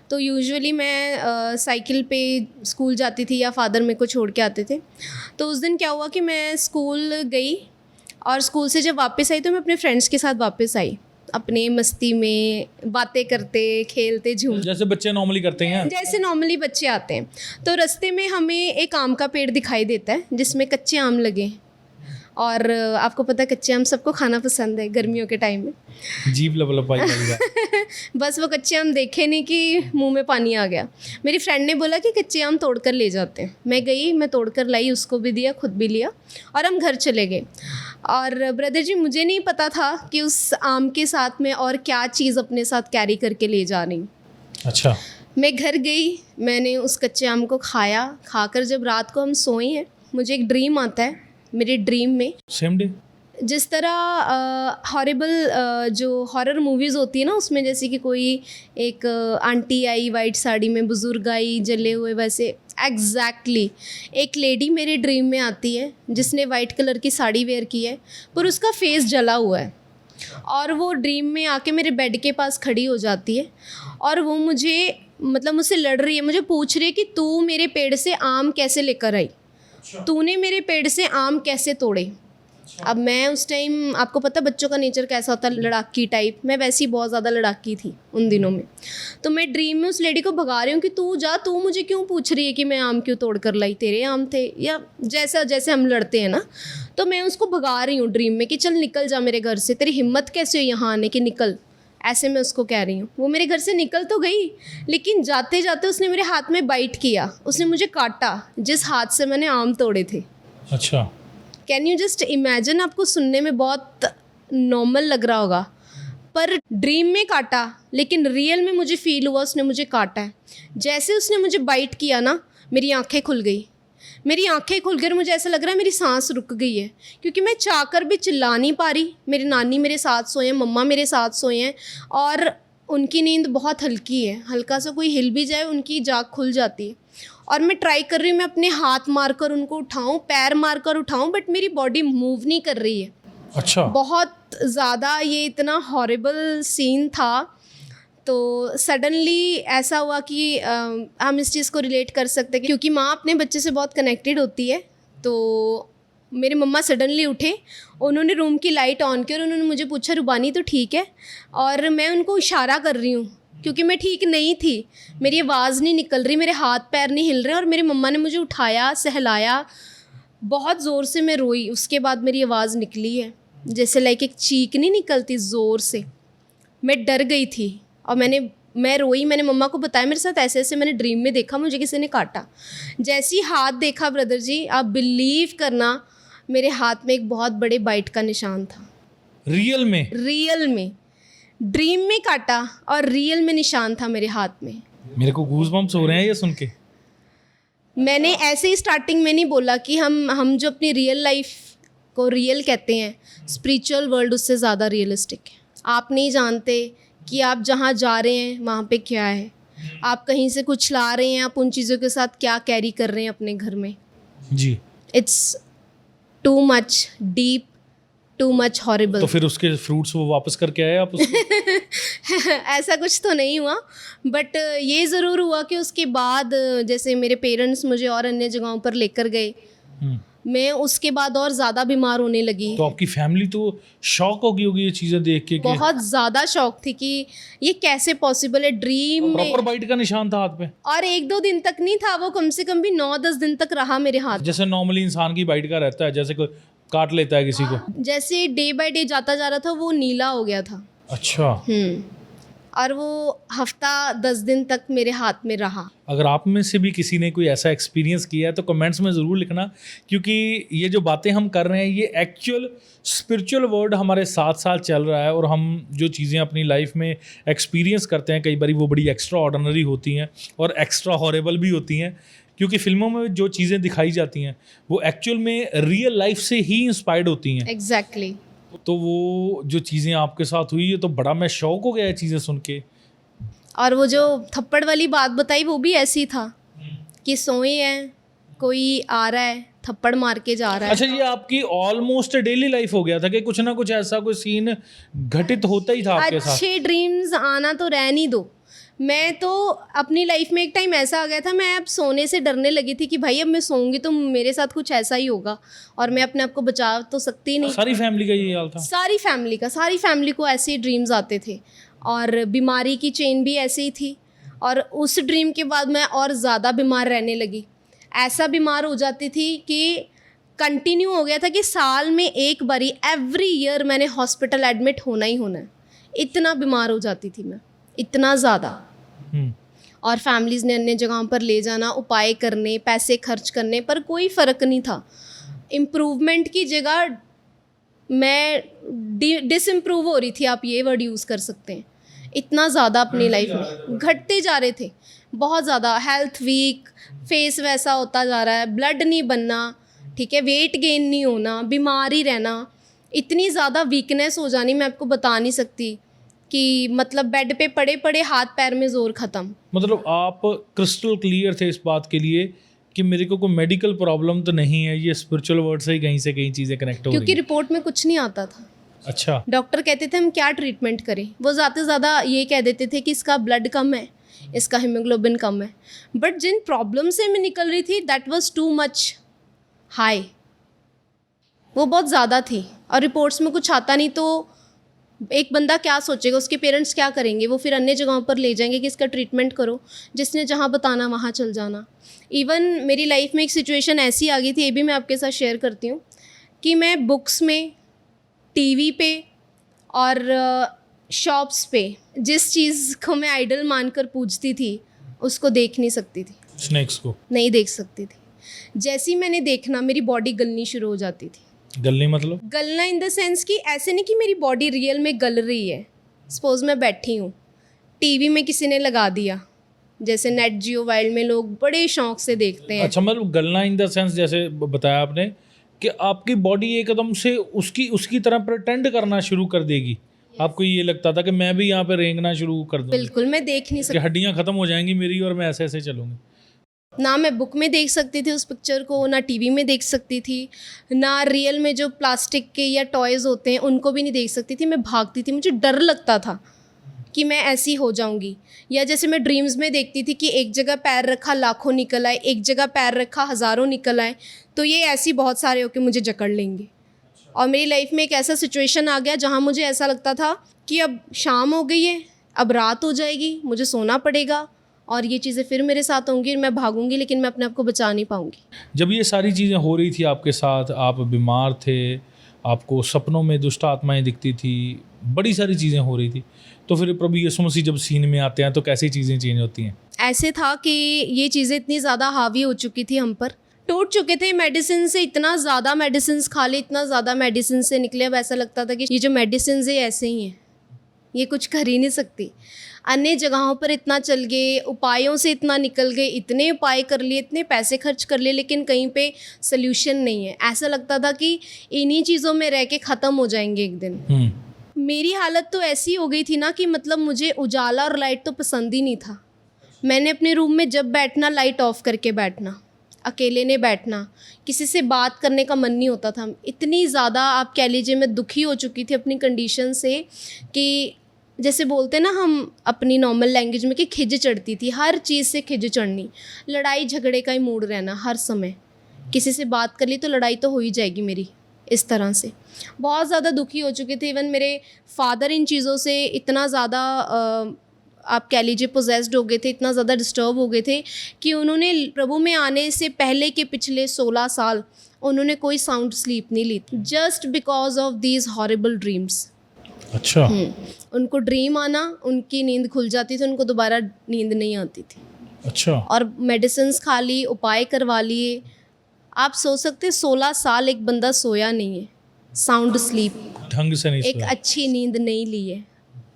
A: तो यूजुअली मैं साइकिल पे स्कूल जाती थी या फादर मेरे को छोड़ के आते थे। तो उस दिन क्या हुआ कि मैं स्कूल गई और स्कूल से जब वापस आई तो मैं अपने फ्रेंड्स के साथ वापस आई, अपने मस्ती में बातें करते, खेलते, झूमते,
B: जैसे बच्चे नॉर्मली करते हैं।
A: जैसे नॉर्मली बच्चे आते हैं। तो रास्ते में हमें एक आम का पेड़ दिखाई देता है जिसमें कच्चे आम लगे हैं। और आपको पता है कच्चे आम सबको खाना पसंद है गर्मियों के टाइम में।
B: जीभ लपलपाई जाएगा।
A: बस वो कच्चे आम देखे नहीं कि मुंह में पानी आ गया। मेरी फ्रेंड ने बोला कि कच्चे आम तोड़ कर ले जाते हैं। मैं गई, मैं तोड़ कर लाई, उसको भी दिया, खुद भी लिया और हम घर चले गए। और ब्रदर जी, मुझे नहीं पता था कि उस आम के साथ में और क्या चीज़ अपने साथ कैरी करके ले जा रही।
B: अच्छा।
A: मैं घर गई, मैंने उस कच्चे आम को खाया। खाकर जब रात को हम सोए हैं, मुझे एक ड्रीम आता है। मेरे ड्रीम में
B: सेम डे
A: जिस तरह हॉरिबल जो हॉरर मूवीज़ होती है ना, उसमें जैसे कि कोई एक आंटी आई वाइट साड़ी में, बुज़ुर्ग आई जले हुए, वैसे एग्जैक्टली एक लेडी मेरे ड्रीम में आती है जिसने वाइट कलर की साड़ी वेयर की है, पर उसका फेस जला हुआ है। और वो ड्रीम में आके मेरे बेड के पास खड़ी हो जाती है और वो मुझे मतलब मुझसे लड़ रही है, मुझे पूछ रही है कि तू मेरे पेड़ से आम कैसे लेकर आई, तूने मेरे पेड़ से आम कैसे तोड़े। अब मैं उस टाइम, आपको पता बच्चों का नेचर कैसा होता है, लड़ाकी टाइप। मैं वैसी बहुत ज़्यादा लड़ाकी थी उन दिनों में। तो मैं ड्रीम में उस लेडी को भगा रही हूँ कि तू जा, तू मुझे क्यों पूछ रही है कि मैं आम क्यों तोड़ कर लाई, तेरे आम थे, या जैसा जैसे हम लड़ते हैं ना। तो मैं उसको भगा रही हूँ ड्रीम में कि चल निकल जा मेरे घर से, तेरी हिम्मत कैसे हुई यहाँ आने की, निकल, ऐसे मैं उसको कह रही हूँ। वो मेरे घर से निकल तो गई, लेकिन जाते जाते उसने मेरे हाथ में बाइट किया, उसने मुझे काटा जिस हाथ से मैंने आम तोड़े थे।
B: अच्छा।
A: Can you just imagine. आपको सुनने में बहुत नॉर्मल लग रहा होगा, पर ड्रीम में काटा, लेकिन रियल में मुझे फील हुआ उसने मुझे काटा है। जैसे उसने मुझे बाइट किया ना, मेरी आंखें खुल गई। मेरी आंखें खुल गई, मुझे ऐसा लग रहा है मेरी सांस रुक गई है, क्योंकि मैं चाहकर भी चिल्ला नहीं पा रही। मेरी नानी मेरे साथ सोए हैं, मम्मा मेरे साथ सोए हैं और उनकी नींद बहुत हल्की है, हल्का सा कोई हिल भी जाए उनकी जाग खुल जाती है। और मैं ट्राई कर रही हूँ, मैं अपने हाथ मारकर उनको उठाऊँ, पैर मारकर उठाऊँ, बट मेरी बॉडी मूव नहीं कर रही है।
B: अच्छा।
A: बहुत ज़्यादा ये इतना हॉरिबल सीन था। तो सडनली ऐसा हुआ कि हम इस चीज़ को रिलेट कर सकते हैं क्योंकि माँ अपने बच्चे से बहुत कनेक्टेड होती है। तो मेरे मम्मा सडनली उठे, उन्होंने रूम की लाइट ऑन की और उन्होंने मुझे पूछा रुबानी तो ठीक है। और मैं उनको इशारा कर रही हूँ क्योंकि मैं ठीक नहीं थी, मेरी आवाज़ नहीं निकल रही, मेरे हाथ पैर नहीं हिल रहे। और मेरे मम्मा ने मुझे उठाया, सहलाया, बहुत ज़ोर से मैं रोई। उसके बाद मेरी आवाज़ निकली है, जैसे लाइक एक चीख नहीं निकलती ज़ोर से। मैं डर गई थी और मैंने मैं रोई, मैंने मम्मा को बताया मेरे साथ ऐसे ऐसे मैंने ड्रीम में देखा, मुझे किसी ने काटा। जैसे ही हाथ देखा ब्रदर जी, आप बिलीव करना, मेरे हाथ में एक बहुत बड़े बाइट का निशान था।
B: रियल में?
A: रियल में, ड्रीम में काटा और रियल में निशान था मेरे हाथ में।
B: मेरे को गूज़बम्प्स हो रहे हैं ये सुन के।
A: मैंने ऐसे ही स्टार्टिंग में नहीं बोला कि हम जो अपनी रियल लाइफ को रियल कहते हैं, स्पिरिचुअल वर्ल्ड उससे ज़्यादा रियलिस्टिक है। आप नहीं जानते कि आप जहाँ जा रहे हैं वहाँ पे क्या है, आप कहीं से कुछ ला रहे हैं, आप उन चीज़ों के साथ क्या कैरी कर रहे हैं अपने घर में।
B: जी।
A: It's too much deep, too much horrible.
B: तो फिर उसके फ्रूट्स वो वापस करके आए आप उसको?
A: ऐसा कुछ तो नहीं हुआ, बट ये ज़रूर हुआ कि उसके बाद जैसे मेरे पेरेंट्स मुझे और अन्य जगहों पर लेकर गए, मैं उसके बाद और ज़्यादा बीमार होने लगी।
B: तो आपकी फैमिली तो शॉक हो गई होगी ये चीज़ें देख के?
A: बहुत ज़्यादा शौक थी कि ये कैसे पॉसिबल है, ड्रीम में।
B: प्रॉपर बाइट का निशान था हाथ पे?
A: और 1-2 दिन तक नहीं था, वो कम से कम भी 9-10 दिन तक रहा मेरे हाथ।
B: जैसे नॉर्मली इंसान की बाइट का रहता है, जैसे कोई काट लेता है किसी को।
A: जैसे डे बाय डे जाता जा रहा था वो नीला हो गया था।
B: अच्छा।
A: और वो हफ्ता 10 दिन तक मेरे हाथ में रहा।
B: अगर आप में से भी किसी ने कोई ऐसा एक्सपीरियंस किया है तो कमेंट्स में ज़रूर लिखना, क्योंकि ये जो बातें हम कर रहे हैं ये एक्चुअल स्पिरिचुअल वर्ल्ड हमारे साथ साथ चल रहा है, और हम जो चीज़ें अपनी लाइफ में एक्सपीरियंस करते हैं कई बार वो बड़ी एक्स्ट्रा ऑर्डिनरी होती हैं और एक्स्ट्रा हॉरेबल भी होती हैं, क्योंकि फिल्मों में जो चीज़ें दिखाई जाती हैं वो एक्चुअल में रियल लाइफ से ही इंस्पायर्ड होती हैं।
A: एग्जैक्टली।
B: तो वो जो चीज़ें आपके साथ हुई है तो बड़ा मैं शौक हो गया है चीज़ें सुन के।
A: और वो जो थप्पड़ वाली बात बताई वो भी ऐसी था कि सोए हैं, कोई आ रहा है थप्पड़ मार के जा रहा है।
B: अच्छा, ये आपकी ऑलमोस्ट डेली लाइफ हो गया था कि कुछ ना कुछ ऐसा कोई सीन घटित होता ही था आपके साथ?
A: अच्छे ड्रीम्स आना तो रहने दो। मैं तो अपनी लाइफ में एक टाइम ऐसा आ गया था, मैं अब सोने से डरने लगी थी कि भाई अब मैं सोऊंगी तो मेरे साथ कुछ ऐसा ही होगा, और मैं अपने आप को बचा तो सकती नहीं।
B: सारी फैमिली का ये हाल था? सारी
A: फैमिली को ऐसे ड्रीम्स आते थे, और बीमारी की चेन भी ऐसी ही थी। और उस ड्रीम के बाद मैं और ज़्यादा बीमार रहने लगी। ऐसा बीमार हो जाती थी कि कंटिन्यू हो गया था कि साल में एक बारी एवरी ईयर मैंने हॉस्पिटल एडमिट होना ही होना है। इतना बीमार हो जाती थी मैं, इतना ज़्यादा। और फैमिलीज़ ने अन्य जगहों पर ले जाना, उपाय करने, पैसे खर्च करने, पर कोई फ़र्क नहीं था। इम्प्रूवमेंट की जगह मैं डिसइम्प्रूव हो रही थी, आप ये वर्ड यूज़ कर सकते हैं। इतना ज़्यादा अपनी लाइफ में घटते जा रहे थे, बहुत ज़्यादा। हेल्थ वीक, फेस वैसा होता जा रहा है, ब्लड नहीं बनना, ठीक है, वेट गेन नहीं होना, बीमार ही रहना, इतनी ज़्यादा वीकनेस हो जानी मैं आपको बता नहीं सकती कि मतलब बेड पे पड़े पड़े हाथ पैर में जोर ख़त्म।
B: मतलब आप क्रिस्टल क्लियर थे इस बात के लिए कि मेरे को कोई मेडिकल प्रॉब्लम तो नहीं है, ये स्पिरिचुअल वर्ड से ही कहीं से कहीं चीज़ें कनेक्ट हो रही हैं।
A: क्योंकि रिपोर्ट में कुछ नहीं आता था।
B: अच्छा।
A: डॉक्टर कहते थे हम क्या ट्रीटमेंट करें, वो ज़्यादा से ज़्यादा ये कह देते थे कि इसका ब्लड कम है, इसका हीमोग्लोबिन कम है। बट जिन प्रॉब्लम से मैं निकल रही थी that was too much high, वो बहुत ज़्यादा थी। और रिपोर्ट्स में कुछ आता नहीं तो एक बंदा क्या सोचेगा, उसके पेरेंट्स क्या करेंगे, वो फिर अन्य जगहों पर ले जाएंगे कि इसका ट्रीटमेंट करो, जिसने जहाँ बताना वहाँ चल जाना। इवन मेरी लाइफ में एक सिचुएशन ऐसी आ गई थी, ये भी मैं आपके साथ शेयर करती हूँ, कि मैं बुक्स में, टीवी पे और शॉप्स पे जिस चीज़ को मैं आइडल मानकर पूजती थी उसको देख नहीं सकती थी।
B: स्नेक्स को
A: नहीं देख सकती थी। जैसे ही मैंने देखना मेरी बॉडी गलनी शुरू हो जाती थी।
B: गलनी मतलब?
A: गलना इन द सेंस कि ऐसे नहीं कि मेरी बॉडी रियल में गल रही है। सपोज मैं बैठी हूँ, टीवी में किसी ने लगा दिया, जैसे नेट जियो वाइल्ड में लोग बड़े शौक से देखते हैं।
B: अच्छा, मतलब गलना इन द सेंस जैसे बताया आपने कि आपकी बॉडी एकदम से उसकी तरह प्रिटेंड करना शुरू कर देगी। आपको ये लगता था कि मैं भी यहाँ पे रेंगना शुरू कर दूँ?
A: बिल्कुल, मैं देख नहीं सकती,
B: हड्डियाँ खत्म हो जाएंगी मेरी और मैं ऐसे ऐसे चलूँगी।
A: ना मैं बुक में देख सकती थी उस पिक्चर को, ना टीवी में देख सकती थी, ना रियल में जो प्लास्टिक के या टॉयज़ होते हैं उनको भी नहीं देख सकती थी। मैं भागती थी, मुझे डर लगता था कि मैं ऐसी हो जाऊंगी। या जैसे मैं ड्रीम्स में देखती थी कि एक जगह पैर रखा लाखों निकल आए, एक जगह पैर रखा हज़ारों निकल आए, तो ये ऐसी बहुत सारे होके मुझे जकड़ लेंगे। और मेरी लाइफ में एक ऐसा सिचुएशन आ गया जहाँ मुझे ऐसा लगता था कि अब शाम हो गई है, अब रात हो जाएगी, मुझे सोना पड़ेगा और ये चीज़ें फिर मेरे साथ होंगी, मैं भागूंगी लेकिन मैं अपने आप को बचा नहीं पाऊंगी।
B: जब ये सारी चीज़ें हो रही थी आपके साथ, आप बीमार थे, आपको सपनों में दुष्ट आत्माएं दिखती थी, बड़ी सारी चीज़ें हो रही थी। तो फिर प्रभु यीशु मसीह जब सीन में आते हैं तो कैसी चीज़ें चेंज होती हैं?
A: ऐसे था कि ये चीज़ें इतनी ज़्यादा हावी हो चुकी थी हम पर, टूट चुके थे मेडिसिन से, इतना ज़्यादा मेडिसिन खा लिए, इतना ज़्यादा मेडिसिन से निकले। अब ऐसा लगता था कि ये जो मेडिसिन है ऐसे ही हैं, ये कुछ कर ही नहीं सकती। अन्य जगहों पर इतना चल गए, उपायों से इतना निकल गए, इतने उपाय कर लिए, इतने पैसे खर्च कर लिए, लेकिन कहीं पे सल्यूशन नहीं है। ऐसा लगता था कि इन्हीं चीज़ों में रह के ख़त्म हो जाएंगे एक दिन। मेरी हालत तो ऐसी हो गई थी ना कि मतलब मुझे उजाला और लाइट तो पसंद ही नहीं था। मैंने अपने रूम में जब बैठना लाइट ऑफ करके बैठना, अकेले ने बैठना, किसी से बात करने का मन नहीं होता था। इतनी ज़्यादा आप कह लीजिए मैं दुखी हो चुकी थी अपनी कंडीशन से कि जैसे बोलते हैं ना हम अपनी नॉर्मल लैंग्वेज में कि खिज चढ़ती थी, हर चीज़ से खिज चढ़नी, लड़ाई झगड़े का ही मूड रहना हर समय। किसी से बात कर ली तो लड़ाई तो हो ही जाएगी मेरी, इस तरह से बहुत ज़्यादा दुखी हो चुके थे। इवन मेरे फादर इन चीज़ों से इतना ज़्यादा आप कह लीजिए पोजेस्ड हो गए थे, इतना ज़्यादा डिस्टर्ब हो गए थे कि उन्होंने प्रभु में आने से पहले के पिछले 16 साल उन्होंने कोई साउंड स्लीप नहीं ली, just because of these horrible dreams.
B: अच्छा।
A: उनको ड्रीम आना, उनकी नींद खुल जाती थी, उनको दोबारा नींद नहीं आती थी।
B: अच्छा।
A: और मेडिसिन खा ली, उपाय करवा लिए। आप सोच सकते 16 साल एक बंदा सोया नहीं है, साउंड स्लीप
B: ढंग से नहीं
A: एक
B: सोया।
A: अच्छी नींद नहीं ली है,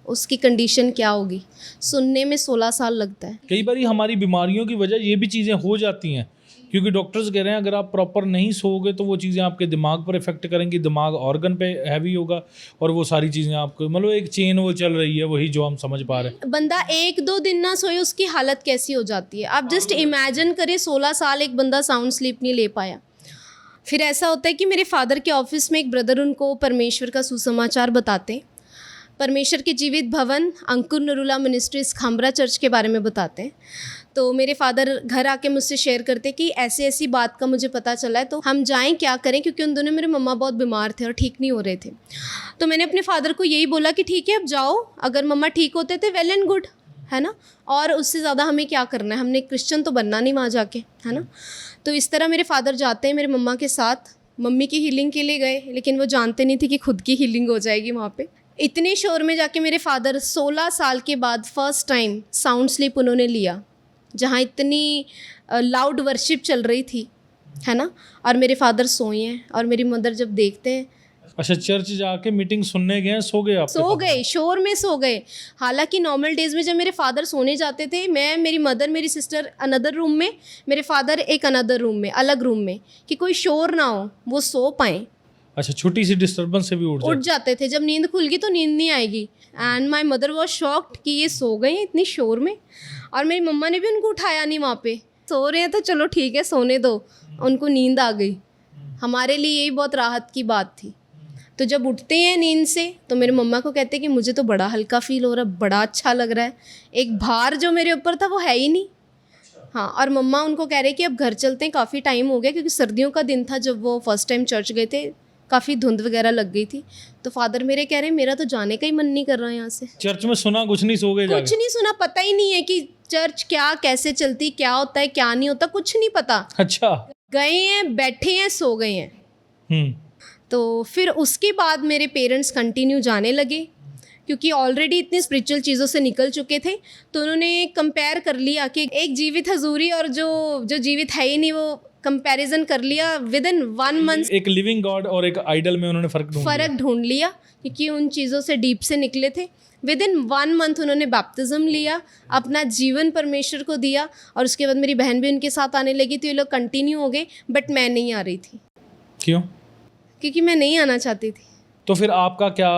A: उसकी कंडीशन क्या होगी? सुनने में 16 साल लगता है।
B: कई बार हमारी बीमारियों की वजह ये भी चीज़ें हो जाती हैं, क्योंकि डॉक्टर्स कह रहे हैं अगर आप प्रॉपर नहीं सोओगे तो वो चीज़ें आपके दिमाग पर इफेक्ट करेंगी, दिमाग ऑर्गन पे हैवी होगा और वो सारी चीज़ें आपको मतलब एक चेन वो चल रही है, वही जो हम समझ पा रहे हैं।
A: बंदा 1-2 दिन ना सोए उसकी हालत कैसी हो जाती है, आप जस्ट इमेजिन करें। 16 साल एक बंदा साउंड स्लीप नहीं ले पाया। फिर ऐसा होता है कि मेरे फादर के ऑफिस में एक ब्रदर उनको परमेश्वर का सुसमाचार बताते हैं, परमेश्वर के जीवित भवन अंकुर नरूला मिनिस्ट्रीज खामरा चर्च के बारे में बताते हैं। तो मेरे फादर घर आके मुझसे शेयर करते कि ऐसी ऐसी बात का मुझे पता चला है, तो हम जाएं क्या करें, क्योंकि उन दोनों मेरे मम्मा बहुत बीमार थे और ठीक नहीं हो रहे थे। तो मैंने अपने फादर को यही बोला कि ठीक है अब जाओ, अगर मम्मा ठीक होते थे वेल एंड गुड, है ना, और उससे ज़्यादा हमें क्या करना है, हमने क्रिश्चियन तो बनना नहीं वहाँ जाके, है ना। तो इस तरह मेरे फादर जाते हैं मेरे मम्मा के साथ, मम्मी की हीलिंग के लिए गए, लेकिन वो जानते नहीं थे कि खुद की हीलिंग हो जाएगी वहाँ पे। इतने शोर में जाके मेरे फादर 16 साल के बाद फर्स्ट टाइम साउंड स्लीप उन्होंने लिया, जहाँ इतनी लाउड वर्शिप चल रही थी, है ना, और मेरे फादर सोए हैं। और मेरी मदर जब देखते हैं,
B: अच्छा, चर्च जाके मीटिंग सुनने गए, सो गए आप?
A: सो गए, शोर में सो गए। हालांकि नॉर्मल डेज में जब मेरे फादर सोने जाते थे, मैं, मेरी मदर, मेरी सिस्टर अनदर रूम में, मेरे फादर एक अनदर रूम में, अलग रूम में, कि कोई शोर ना हो, वो सो पाएँ।
B: अच्छा, छोटी सी डिस्टर्बेंस से भी उठ
A: जाते थे। जब नींद खुल गई तो नींद नहीं आएगी। And my mother was shocked कि ये सो गए हैं इतनी शोर में, और मेरी मम्मा ने भी उनको उठाया नहीं। वहाँ पे सो रहे हैं तो चलो ठीक है सोने दो, उनको नींद आ गई। हमारे लिए यही बहुत राहत की बात थी। तो जब उठते हैं नींद से तो मेरे मम्मा को कहते हैं कि मुझे तो बड़ा हल्का फील हो रहा है, बड़ा अच्छा लग रहा है, एक भार जो मेरे ऊपर था वो है ही नहीं। हाँ, और मम्मा उनको कह रहे कि अब घर चलते हैं, काफ़ी टाइम हो गया, क्योंकि सर्दियों का दिन था जब वो फर्स्ट टाइम चर्च गए थे, काफ़ी धुंध वगैरह लग गई थी। तो फादर मेरे कह रहे मेरा तो जाने का ही मन नहीं कर रहा है यहाँ से।
B: चर्च में सुना कुछ नहीं, सो गए?
A: कुछ नहीं सुना, पता ही नहीं है कि चर्च क्या, कैसे चलती, क्या होता है, क्या नहीं होता, कुछ नहीं पता।
B: अच्छा।
A: गए हैं, बैठे हैं, सो गए हैं। तो फिर उसके बाद मेरे पेरेंट्स कंटिन्यू जाने लगे, क्योंकि ऑलरेडी इतनी स्पिरिचुअल चीज़ों से निकल चुके थे। तो उन्होंने कंपेयर कर लिया कि एक जीवित हजूरी और जो जीवित है ही नहीं, वो कंपैरिजन कर लिया। विद इन 1 मंथ
B: एक लिविंग गॉड और एक आइडल में उन्होंने फ़र्क
A: ढूंढ लिया, क्योंकि उन चीज़ों से डीप से निकले थे। विद इन 1 मंथ उन्होंने बैप्टिज्म लिया, अपना जीवन परमेश्वर को दिया, और उसके बाद मेरी बहन भी उनके साथ आने लगी। तो ये लोग कंटिन्यू हो गए, बट मैं नहीं आ रही थी।
B: क्यों?
A: क्योंकि मैं नहीं आना चाहती थी।
B: तो फिर आपका क्या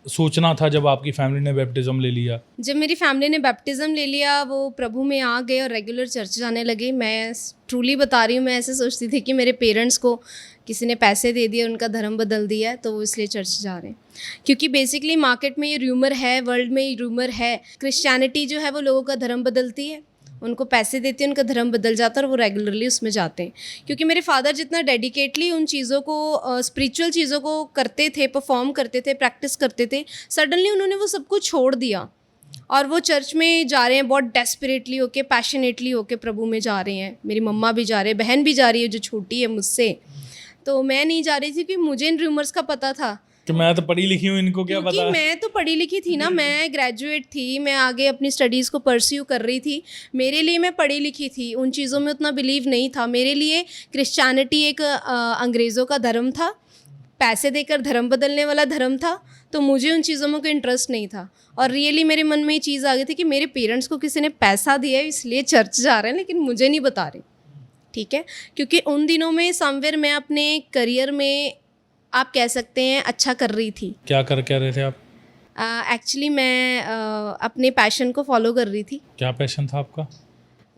B: सोचना था जब आपकी फैमिली ने बैप्टिज्म ले लिया?
A: जब मेरी फैमिली ने बैप्टिज्म ले लिया, वो प्रभु में आ गए और रेगुलर चर्च जाने लगे। मैं ट्रूली बता रही हूँ, मैं ऐसे सोचती थी कि मेरे पेरेंट्स को किसी ने पैसे दे दिए, उनका धर्म बदल दिया है, तो वो इसलिए चर्च जा रहे हैं। क्योंकि बेसिकली मार्केट में ये र्यूमर है, वर्ल्ड में ये र्यूमर है, क्रिश्चियनिटी जो है वो लोगों का धर्म बदलती है, उनको पैसे देते हैं, उनका धर्म बदल जाता है और वो रेगुलरली उसमें जाते हैं। क्योंकि मेरे फादर जितना डेडिकेटली उन चीज़ों को, स्पिरिचुअल चीज़ों को करते थे, परफॉर्म करते थे, प्रैक्टिस करते थे, सडनली उन्होंने वो सब कुछ छोड़ दिया और वो चर्च में जा रहे हैं बहुत डेस्परेटली होके, पैशनेटली होके प्रभु में जा रहे हैं। मेरी मम्मा भी जा रहे हैं, बहन भी जा रही है जो छोटी है मुझसे। तो मैं नहीं जा रही थी, क्योंकि मुझे इन रूमर्स का पता था
B: कि मैं तो पढ़ी लिखी हूँ, इनको क्या
A: क्योंकि
B: पता।
A: मैं तो पढ़ी लिखी थी ना, मैं ग्रेजुएट थी, मैं आगे अपनी स्टडीज़ को परस्यू कर रही थी। मेरे लिए मैं पढ़ी लिखी थी, उन चीज़ों में उतना बिलीव नहीं था। मेरे लिए क्रिश्चियनिटी एक अंग्रेज़ों का धर्म था, पैसे देकर धर्म बदलने वाला धर्म था, तो मुझे उन चीज़ों में कोई इंटरेस्ट नहीं था। और रियली मेरे मन में ये चीज़ आ गई थी कि मेरे पेरेंट्स को किसी ने पैसा दिया है इसलिए चर्च जा रहे हैं, लेकिन मुझे नहीं बता रहे, ठीक है। क्योंकि उन दिनों में समवेयर मैं अपने करियर में, आप कह सकते हैं, अच्छा कर रही थी।
B: क्या रहे थे आप?
A: एक्चुअली मैं अपने पैशन को फॉलो कर रही थी।
B: क्या पैशन था आपका?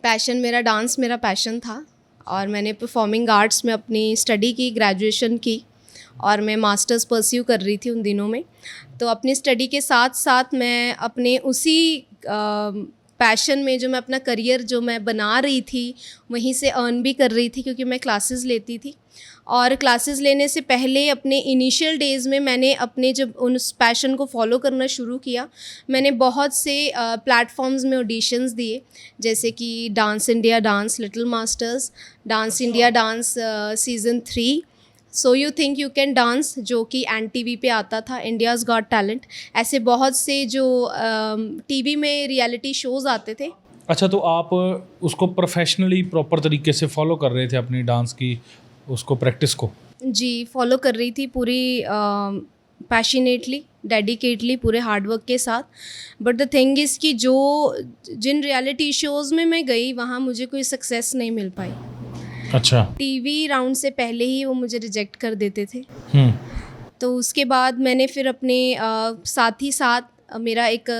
A: पैशन मेरा डांस मेरा पैशन था, और मैंने परफॉर्मिंग आर्ट्स में अपनी स्टडी की, ग्रेजुएशन की, और मैं मास्टर्स परस्यू कर रही थी उन दिनों में। तो अपनी स्टडी के साथ साथ मैं अपने उसी पैशन में, जो मैं अपना करियर जो मैं बना रही थी, वहीं से अर्न भी कर रही थी, क्योंकि मैं क्लासेस लेती थी। और क्लासेस लेने से पहले अपने इनिशियल डेज़ में मैंने अपने जब उस पैशन को फॉलो करना शुरू किया, मैंने बहुत से प्लेटफॉर्म्स में ऑडिशंस दिए, जैसे कि dance India dance, little masters, dance India dance season 3, so you think you can dance, जो कि NTV पे आता था, इंडियाज़ गॉट टैलेंट। ऐसे बहुत से जो TV में रियलिटी शोज़ आते थे।
B: अच्छा, तो आप उसको प्रोफेशनली प्रॉपर तरीके से फॉलो कर रहे थे अपनी डांस की उसको प्रैक्टिस को?
A: जी, फॉलो कर रही थी पूरी पैशनेटली, डेडिकेटली, पूरे हार्डवर्क के साथ। बट द थिंग इज़ कि जिन रियलिटी शोज़ में मैं गई, वहाँ मुझे कोई सक्सेस नहीं मिल पाई।
B: अच्छा।
A: TV राउंड से पहले ही वो मुझे रिजेक्ट कर देते थे।
B: हम्म।
A: तो उसके बाद मैंने फिर अपने साथ ही साथ मेरा एक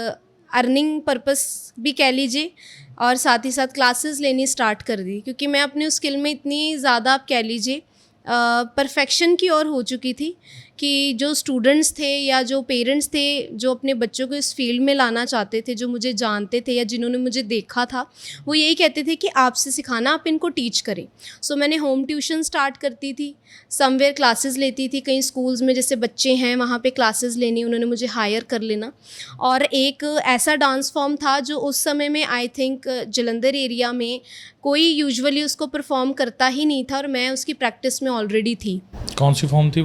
A: अर्निंग पर्पस भी कह लीजिए, और साथ ही साथ क्लासेस लेनी स्टार्ट कर दी, क्योंकि मैं अपने उस स्किल में इतनी ज़्यादा, आप कह लीजिए, परफेक्शन की ओर हो चुकी थी कि जो स्टूडेंट्स थे या जो पेरेंट्स थे, जो अपने बच्चों को इस फील्ड में लाना चाहते थे, जो मुझे जानते थे या जिन्होंने मुझे देखा था, वो यही कहते थे कि आपसे सिखाना, आप इनको टीच करें। सो मैंने होम ट्यूशन स्टार्ट करती थी, समवेयर क्लासेस लेती थी, कई स्कूल्स में जैसे बच्चे हैं वहाँ पे क्लासेस लेनी, उन्होंने मुझे हायर कर लेना। और एक ऐसा डांस फॉर्म था जो उस समय में आई थिंक जलंधर एरिया में कोई यूजुअली उसको परफॉर्म करता ही नहीं था, और मैं उसकी प्रैक्टिस में ऑलरेडी थी।
B: कौन सी फॉर्म थी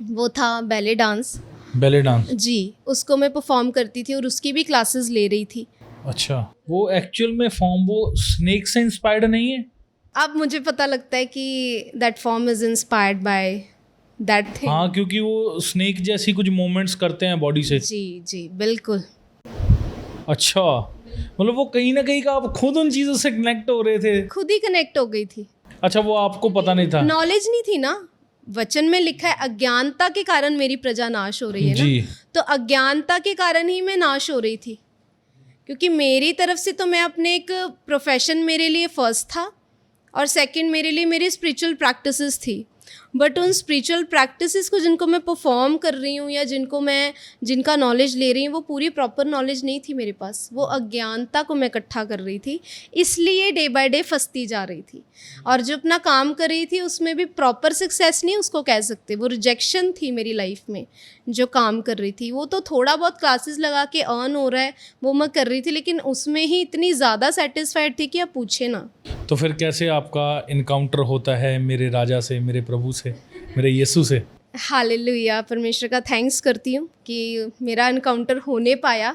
A: वो था बैले डांस।
B: Ballet dance?
A: जी, उसको मैं परफॉर्म करती थी और उसकी भी क्लासेस ले रही थी।
B: अच्छा, वो एक्चुअल में फॉर्म वो स्नेक से इंस्पायर्ड नहीं है?
A: अब मुझे पता लगता है कि that form is inspired by that thing.
B: हाँ, क्योंकि वो स्नेक जैसी कुछ मूवमेंट्स करते हैं बॉडी से।
A: जी जी, बिल्कुल।
B: अच्छा, मतलब वो कहीं ना कहीं का आप खुद उन चीज़ों से कनेक्ट हो रहे थे?
A: खुद ही कनेक्ट हो गई थी।
B: अच्छा, वो आपको पता नहीं था?
A: नॉलेज नहीं थी ना। वचन में लिखा है अज्ञानता के कारण मेरी प्रजा नाश हो रही है
B: जी।
A: ना, तो अज्ञानता के कारण ही मैं नाश हो रही थी, क्योंकि मेरी तरफ से तो मैं अपने एक प्रोफेशन मेरे लिए फर्स्ट था, और सेकंड मेरे लिए मेरी स्पिरिचुअल प्रैक्टिसेस थी। बट उन स्पिरिचुअल प्रैक्टिसेस को जिनको मैं परफॉर्म कर रही हूँ या जिनका नॉलेज ले रही हूँ, वो पूरी प्रॉपर नॉलेज नहीं थी मेरे पास। वो अज्ञानता को मैं इकट्ठा कर रही थी, इसलिए डे बाय डे फंसती जा रही थी। और जो अपना काम कर रही थी उसमें भी प्रॉपर सक्सेस नहीं उसको कह सकते, वो रिजेक्शन थी मेरी लाइफ में। जो काम कर रही थी वो तो थोड़ा बहुत क्लासेस लगा के अर्न हो रहा है वो मैं कर रही थी, लेकिन उसमें ही इतनी ज़्यादा सेटिस्फाइड थी कि आप पूछे ना।
B: तो फिर कैसे आपका इनकाउंटर होता है मेरे राजा से, मेरे प्रभु से, मेरे यीशु से?
A: हालेलुया, परमेश्वर का थैंक्स करती हूँ कि मेरा इनकाउंटर होने पाया।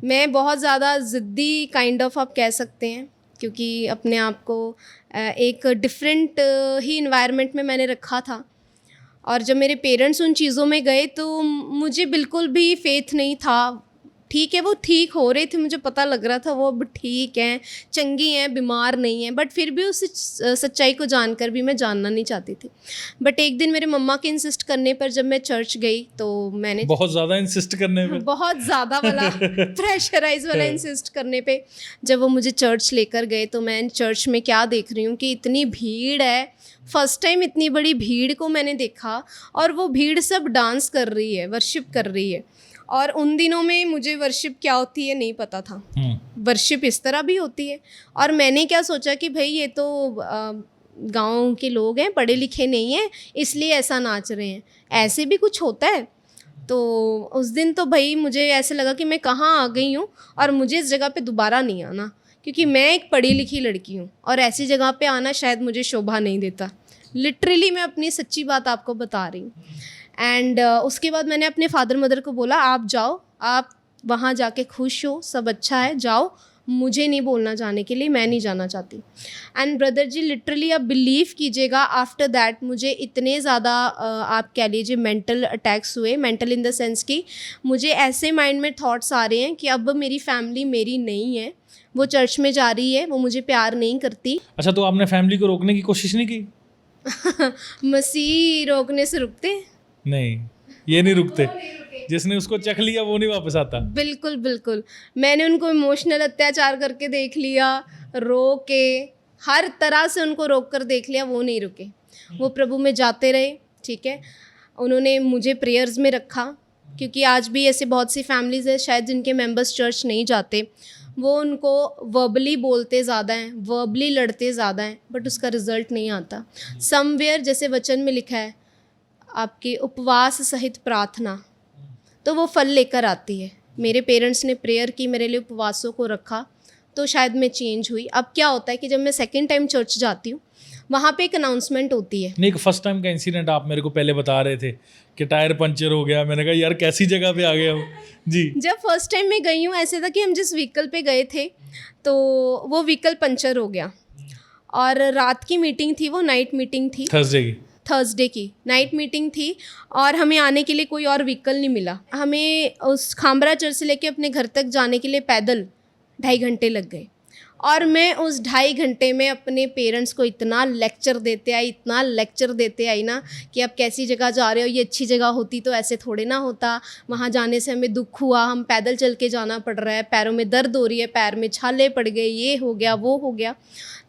A: मैं बहुत ज़्यादा ज़िद्दी काइंड ऑफ आप कह सकते हैं, क्योंकि अपने आप को एक डिफरेंट ही इन्वायरमेंट में मैंने रखा था। और जब मेरे पेरेंट्स उन चीज़ों में गए तो मुझे बिल्कुल भी फेथ नहीं था। ठीक है, वो ठीक हो रहे थे, मुझे पता लग रहा था वो अब ठीक हैं, चंगी हैं, बीमार नहीं हैं, बट फिर भी उस सच्चाई को जानकर भी मैं जानना नहीं चाहती थी। बट एक दिन मेरे मम्मा के इंसिस्ट करने पर जब मैं चर्च गई तो मैंने
B: बहुत ज़्यादा इंसिस्ट करने पे,
A: बहुत ज़्यादा वाला प्रेशराइज वाला इंसिस्ट करने पे जब वो मुझे चर्च लेकर गए तो मैं चर्च में क्या देख रही हूँ कि इतनी भीड़ है। फर्स्ट टाइम इतनी बड़ी भीड़ को मैंने देखा, और वो भीड़ सब डांस कर रही है, वर्शिप कर रही है। और उन दिनों में मुझे वर्शिप क्या होती है नहीं पता था। वर्शिप इस तरह भी होती है। और मैंने क्या सोचा कि भाई ये तो गांव के लोग हैं, पढ़े लिखे नहीं हैं, इसलिए ऐसा नाच रहे हैं, ऐसे भी कुछ होता है। तो उस दिन तो भाई मुझे ऐसे लगा कि मैं कहाँ आ गई हूँ और मुझे इस जगह पे दोबारा नहीं आना, क्योंकि मैं एक पढ़ी लिखी लड़की हूँ और ऐसी जगह पे आना शायद मुझे शोभा नहीं देता। लिटरली मैं अपनी सच्ची बात आपको बता रही हूँ। एंड उसके बाद मैंने अपने फादर मदर को बोला आप जाओ, आप वहाँ जाके खुश हो, सब अच्छा है, जाओ, मुझे नहीं बोलना जाने के लिए, मैं नहीं जाना चाहती। एंड ब्रदर जी लिटरली आप बिलीव कीजिएगा, आफ्टर दैट मुझे इतने ज़्यादा आप कह लीजिए मेंटल अटैक्स हुए, मेंटल इन द सेंस कि मुझे ऐसे माइंड में थॉट्स आ रहे हैं कि अब मेरी फैमिली मेरी नहीं है, वो चर्च में जा रही है, वो मुझे प्यार नहीं करती।
B: अच्छा, तो आपने फैमिली को रोकने की कोशिश नहीं की?
A: मसीह रोकने से रुकते?
B: नहीं, ये नहीं रुकते। जिसने उसको चख लिया वो नहीं वापस आता।
A: बिल्कुल बिल्कुल, मैंने उनको इमोशनल अत्याचार करके देख लिया, रो के हर तरह से उनको रोक कर देख लिया, वो नहीं रुके, वो प्रभु में जाते रहे। ठीक है, उन्होंने मुझे प्रेयर्स में रखा, क्योंकि आज भी ऐसे बहुत सी फैमिलीज़ है शायद जिनके मेंबर्स चर्च नहीं जाते, वो उनको वर्बली बोलते ज़्यादा हैं, वर्बली लड़ते ज़्यादा हैं, बट उसका रिजल्ट नहीं आता। समवेयर जैसे वचन में लिखा है आपके उपवास सहित प्रार्थना, तो वो फल लेकर आती है। मेरे पेरेंट्स ने प्रेयर की, मेरे लिए उपवासों को रखा, तो शायद मैं चेंज हुई। अब क्या होता है कि जब मैं सेकंड टाइम चर्च जाती हूँ, वहाँ पे एक अनाउंसमेंट होती है।
B: नहीं, फर्स्ट टाइम का इंसिडेंट आप मेरे को पहले बता रहे थे कि टायर पंचर हो गया, मैंने कहा यार कैसी जगह पे आ गए हम जी।
A: जब फर्स्ट टाइम मैं गई हूँ, ऐसे था कि हम जिस व्हीकल पे गए थे तो वो व्हीकल पंचर हो गया, और रात की मीटिंग थी, वो नाइट मीटिंग थी, थर्सडे की नाइट मीटिंग थी, और हमें आने के लिए कोई और व्हीकल नहीं मिला। हमें उस खामरा चर्च से लेके अपने घर तक जाने के लिए पैदल 2.5 घंटे लग गए, और मैं उस 2.5 घंटे में अपने पेरेंट्स को इतना लेक्चर देते आई ना कि आप कैसी जगह जा रहे हो, ये अच्छी जगह होती तो ऐसे थोड़े ना होता, वहाँ जाने से हमें दुख हुआ, हम पैदल चल के जाना पड़ रहा है, पैरों में दर्द हो रही है, पैर में छाले पड़ गए, ये हो गया वो हो गया।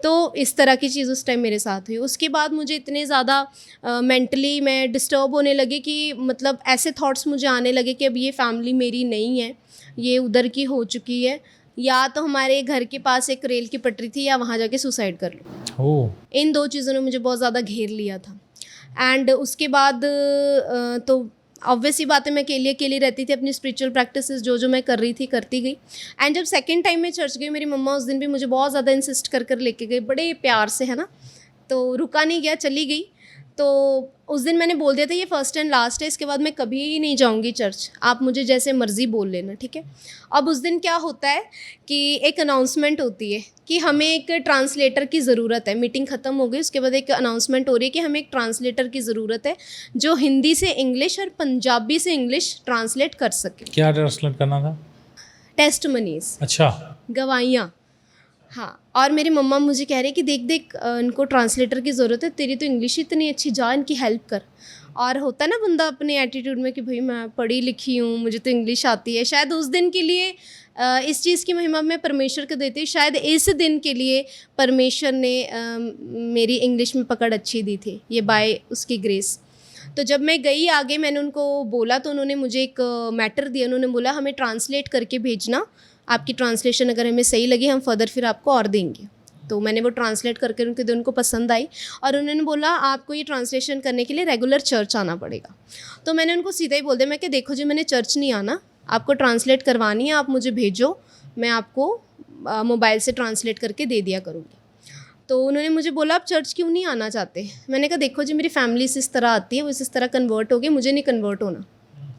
A: तो इस तरह की चीज़ उस टाइम मेरे साथ हुई। उसके बाद मुझे इतने ज़्यादा मेंटली मैं डिस्टर्ब होने लगी कि मतलब ऐसे थॉट्स मुझे आने लगे कि अब ये फैमिली मेरी नहीं है, ये उधर की हो चुकी है, या तो हमारे घर के पास एक रेल की पटरी थी, या वहाँ जाके सुसाइड कर लो। इन 2 चीज़ों ने मुझे बहुत ज़्यादा घेर लिया था। एंड उसके बाद तो ऑब्वियस ही बात है, मैं अकेली रहती थी, अपनी स्पिरिचुअल प्रैक्टिसेस जो मैं कर रही थी करती गई। एंड जब सेकंड टाइम मैं चर्च गई, मेरी मम्मा उस दिन भी मुझे बहुत ज़्यादा इंसिस्ट कर लेके गई, बड़े प्यार से, है ना, तो रुका नहीं गया, चली गई। तो उस दिन मैंने बोल दिया था ये फर्स्ट एंड लास्ट है, इसके बाद मैं कभी ही नहीं जाऊंगी चर्च, आप मुझे जैसे मर्जी बोल लेना, ठीक है। अब उस दिन क्या होता है कि एक अनाउंसमेंट होती है कि हमें एक ट्रांसलेटर की ज़रूरत है। मीटिंग ख़त्म हो गई, उसके बाद एक अनाउंसमेंट हो रही है कि हमें एक ट्रांसलेटर की ज़रूरत है जो हिंदी से इंग्लिश और पंजाबी से इंग्लिश ट्रांसलेट कर सके।
B: क्या ट्रांसलेट करना था?
A: टेस्टमनीज।
B: अच्छा,
A: गवाहियाँ। हाँ, और मेरी मम्मा मुझे कह रही कि देख इनको ट्रांसलेटर की ज़रूरत है, तेरी तो इंग्लिश इतनी अच्छी, जा इनकी हेल्प कर। और होता ना बंदा अपने एटीट्यूड में कि भाई मैं पढ़ी लिखी हूँ, मुझे तो इंग्लिश आती है। शायद उस दिन के लिए इस चीज़ की महिमा मैं परमेश्वर को देती, शायद इस दिन के लिए परमेश्वर ने मेरी इंग्लिश में पकड़ अच्छी दी थी, ये बाय उसकी ग्रेस। तो जब मैं गई आगे, मैंने उनको बोला, तो उन्होंने मुझे एक मैटर दिया। उन्होंने बोला हमें ट्रांसलेट करके भेजना, आपकी ट्रांसलेशन अगर हमें सही लगी हम फर्दर फिर आपको और देंगे। तो मैंने वो ट्रांसलेट करके उनके दे, उनको पसंद आई, और उन्होंने बोला आपको ये ट्रांसलेशन करने के लिए रेगुलर चर्च आना पड़ेगा। तो मैंने उनको सीधा ही बोल दिया, मैं कि देखो जी मैंने चर्च नहीं आना, आपको ट्रांसलेट करवानी है, आप मुझे भेजो, मैं आपको मोबाइल से ट्रांसलेट करके दे दिया करूँगी। तो उन्होंने मुझे बोला आप चर्च क्यों नहीं आना चाहते? मैंने कहा देखो जी मेरी फैमिली इस तरह आती है, वो इस तरह कन्वर्ट हो गई, मुझे नहीं कन्वर्ट होना,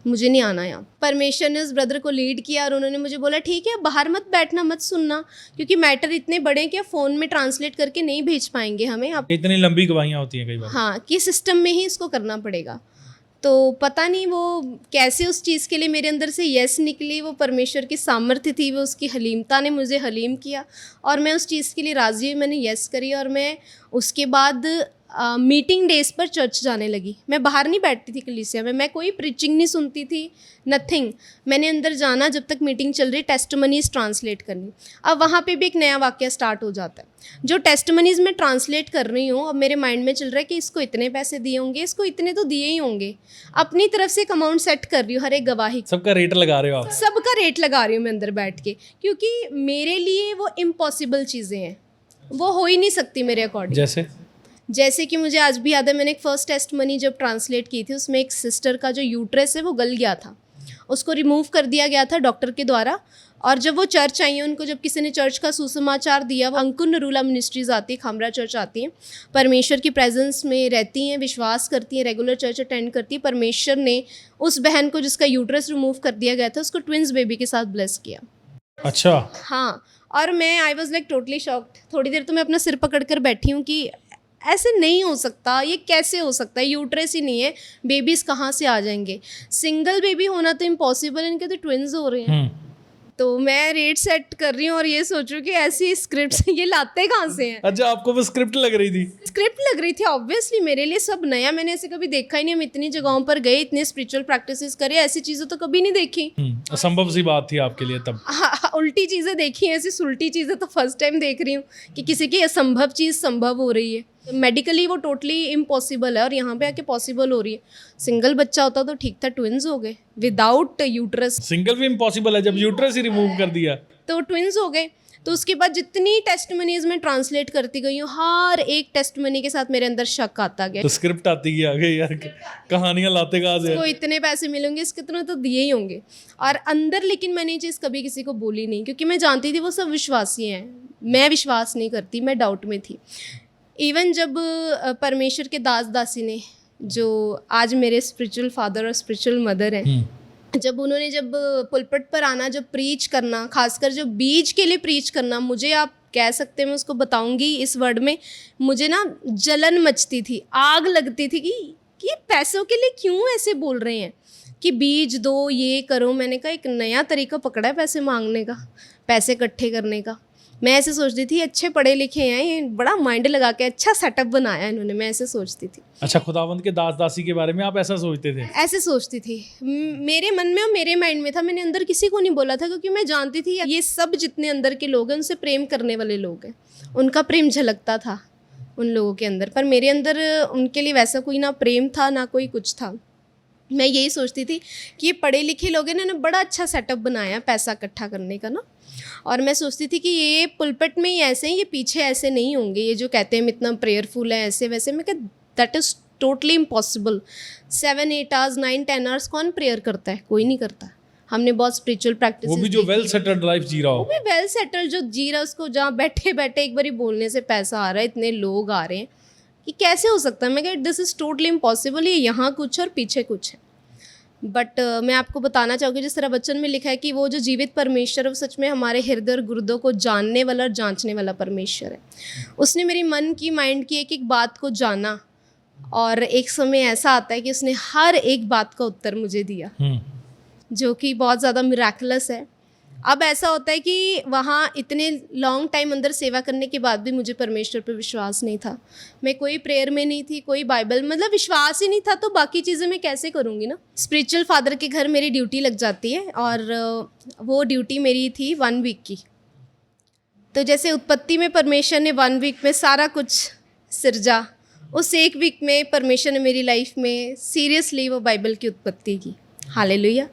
A: मुझे नहीं आना यहाँ। परमेश्वर ने उस ब्रदर को लीड किया, और उन्होंने मुझे बोला ठीक है बाहर मत बैठना, मत सुनना, क्योंकि मैटर इतने बड़े हैं कि फ़ोन में ट्रांसलेट करके नहीं भेज पाएंगे हमें। आप
B: इतनी लंबी गवाहियाँ होती हैं कई बार।
A: हाँ, कि सिस्टम में ही इसको करना पड़ेगा। तो पता नहीं वो कैसे उस चीज़ के लिए मेरे अंदर से यस निकली, वो परमेश्वर की सामर्थ्य थी, वो उसकी हलीमता ने मुझे हलीम किया, और मैं उस चीज़ के लिए राज़ी हुई, मैंने यस करी। और मैं उसके बाद मीटिंग डेज पर चर्च जाने लगी। मैं बाहर नहीं बैठती थी कलीसिया में, मैं कोई प्रीचिंग नहीं सुनती थी, नथिंग। मैंने अंदर जाना, जब तक मीटिंग चल रही, टेस्टमनीज ट्रांसलेट करनी। अब वहाँ पे भी एक नया वाक्य स्टार्ट हो जाता है। जो टेस्टमनीज मैं ट्रांसलेट कर रही हूँ, अब मेरे माइंड में चल रहा है कि इसको इतने पैसे दिए होंगे, इसको इतने तो दिए ही होंगे। अपनी तरफ से एक अमाउंट सेट कर रही हूँ हर एक गवाही,
B: सबका रेट लगा रहे हो आप?
A: सबका रेट लगा रही हूँ मैं अंदर बैठ के, क्योंकि मेरे लिए वो इम्पॉसिबल चीज़ें हैं, वो हो ही नहीं सकती मेरे अकॉर्डिंग। जैसे कि मुझे आज भी याद है, मैंने एक फ़र्स्ट टेस्टमनी जब ट्रांसलेट की थी, उसमें एक सिस्टर का जो यूट्रस है वो गल गया था, उसको रिमूव कर दिया गया था डॉक्टर के द्वारा, और जब वो चर्च आई हैं, उनको जब किसी ने चर्च का सुसमाचार दिया, वो अंकुर नरूला मिनिस्ट्रीज आती है, खामरा चर्च आती हैं, परमेश्वर की प्रेजेंस में रहती हैं, विश्वास करती हैं, रेगुलर चर्च अटेंड करती है। परमेश्वर ने उस बहन को जिसका यूट्रस रिमूव कर दिया गया था, उसको ट्विंस बेबी के साथ ब्लेस किया।
B: अच्छा।
A: हाँ, और मैं I was like totally shocked. थोड़ी देर तो मैं अपना सिर पकड़ कर बैठी हूँ कि ऐसे नहीं हो सकता, ये कैसे हो सकता है, यूट्रस ही नहीं है, बेबीज़ कहाँ से आ जाएंगे, सिंगल बेबी होना तो इम्पॉसिबल, इनके तो ट्विन्स हो रहे हैं। तो मैं रेट सेट कर रही हूँ और ये सोच रही हूँ कि ऐसी स्क्रिप्ट्स ये लाते कहाँ से हैं।
B: अच्छा, आपको वो स्क्रिप्ट लग रही थी?
A: स्क्रिप्ट लग रही थी, ऑब्वियसली मेरे लिए सब नया, मैंने ऐसे कभी देखा ही नहीं। हम इतनी जगहों पर गए, इतने स्पिरिचुअल प्रैक्टिसेस करे, ऐसी चीज़ें तो कभी नहीं देखी।
B: असंभव सी बात थी आपके लिए तब।
A: हाँ, उल्टी चीज़ें देखी हैं, ऐसी सुलटी चीज़ें तो फर्स्ट टाइम देख रही हूँ कि किसी की असंभव चीज़ संभव हो रही है। मेडिकली वो टोटली इम्पॉसिबल है और यहाँ पे आके पॉसिबल हो रही है। सिंगल बच्चा होता तो ठीक था, ट्विन्स हो गए विदाउट यूट्रस।
B: सिंगल भी इम्पॉसिबल है, जब यूट्रस ही रिमूव कर दिया
A: तो ट्विन्स हो गए। तो उसके बाद जितनी टेस्टमनीज में ट्रांसलेट करती गई हूँ, हर एक टेस्टमनी के साथ मेरे अंदर शक आता गया।
B: तो स्क्रिप्ट आती गई आगे, यार कहानियां लाते कहाँ से?
A: को इतने पैसे मिलेंगे, इसके इतने तो दिए ही होंगे। और अंदर लेकिन मैंने ये चीज़ कभी किसी को बोली नहीं, क्योंकि मैं जानती थी वो सब विश्वासी हैं, मैं विश्वास नहीं करती, मैं डाउट में थी। इवन जब परमेश्वर के दास दासी ने, जो आज मेरे स्पिरिचुअल फादर और स्पिरिचुअल मदर हैं, जब उन्होंने जब पुलपट पर आना, जब प्रीच करना, खासकर जो बीज के लिए प्रीच करना, मुझे आप कह सकते हैं, मैं उसको बताऊंगी इस वर्ड में, मुझे ना जलन मचती थी, आग लगती थी कि पैसों के लिए क्यों ऐसे बोल रहे हैं कि बीज दो, ये करो। मैंने कहा एक नया तरीका पकड़ा है पैसे मांगने का, पैसे इकट्ठे करने का। मैं ऐसे सोचती थी अच्छे पढ़े लिखे हैं, ये बड़ा माइंड लगा के अच्छा सेटअप बनाया इन्होंने, मैं ऐसे सोचती थी।
B: अच्छा, खुदावंद के दास दासी के बारे में आप ऐसा सोचते थे?
A: ऐसे सोचती थी, मेरे मन में और मेरे माइंड में था। मैंने अंदर किसी को नहीं बोला था, क्योंकि मैं जानती थी ये सब जितने अंदर के लोग हैं उनसे प्रेम करने वाले लोग हैं, उनका प्रेम झलकता था उन लोगों के अंदर। पर मेरे अंदर उनके लिए वैसा कोई ना प्रेम था ना कोई कुछ था। मैं यही सोचती थी कि ये पढ़े लिखे लोग हैं, इन्होंने बड़ा अच्छा सेटअप बनाया पैसा इकट्ठा करने का ना। और मैं सोचती थी कि ये पुलपट में ही ऐसे हैं, ये पीछे ऐसे नहीं होंगे, ये जो कहते हैं इतना प्रेयरफुल है ऐसे वैसे। मैं कहती that is totally impossible. 7-8 hours 9-10 hours कौन प्रेयर करता है? कोई नहीं करता। हमने बहुत स्पिरिचुअल प्रैक्टिस,
B: वो भी जो वेल सेटल्ड लाइफ जी रहा हो,
A: वो भी वेल सेटल्ड जो जी रहा है, उसको जहाँ बैठे बैठे एक बारी बोलने से पैसा आ रहा है, इतने लोग आ रहे हैं, कि कैसे हो सकता है? मैं कह दिस इज़ टोटली इम्पॉसिबल। ये यहाँ कुछ और पीछे कुछ है। बट मैं आपको बताना चाहूँगी, जिस तरह वचन में लिखा है कि वो जो जीवित परमेश्वर है वो सच में हमारे हृदय और गुर्दों को जानने वाला और जांचने वाला परमेश्वर है। उसने मेरी मन की, माइंड की एक एक बात को जाना, और एक समय ऐसा आता है कि उसने हर एक बात का उत्तर मुझे दिया, जो कि बहुत ज़्यादा मिराकुलस है। अब ऐसा होता है कि वहाँ इतने लॉन्ग टाइम अंदर सेवा करने के बाद भी मुझे परमेश्वर पर विश्वास नहीं था। मैं कोई प्रेयर में नहीं थी, कोई बाइबल, मतलब विश्वास ही नहीं था, तो बाकी चीज़ें मैं कैसे करूँगी ना। स्पिरिचुअल फादर के घर मेरी ड्यूटी लग जाती है, और वो ड्यूटी मेरी थी 1 वीक की। तो जैसे उत्पत्ति में परमेश्वर ने 1 वीक में सारा कुछ सिरजा, उस 1 वीक में परमेश्वर ने मेरी लाइफ में सीरियसली वो बाइबल की उत्पत्ति की। हालेलुया।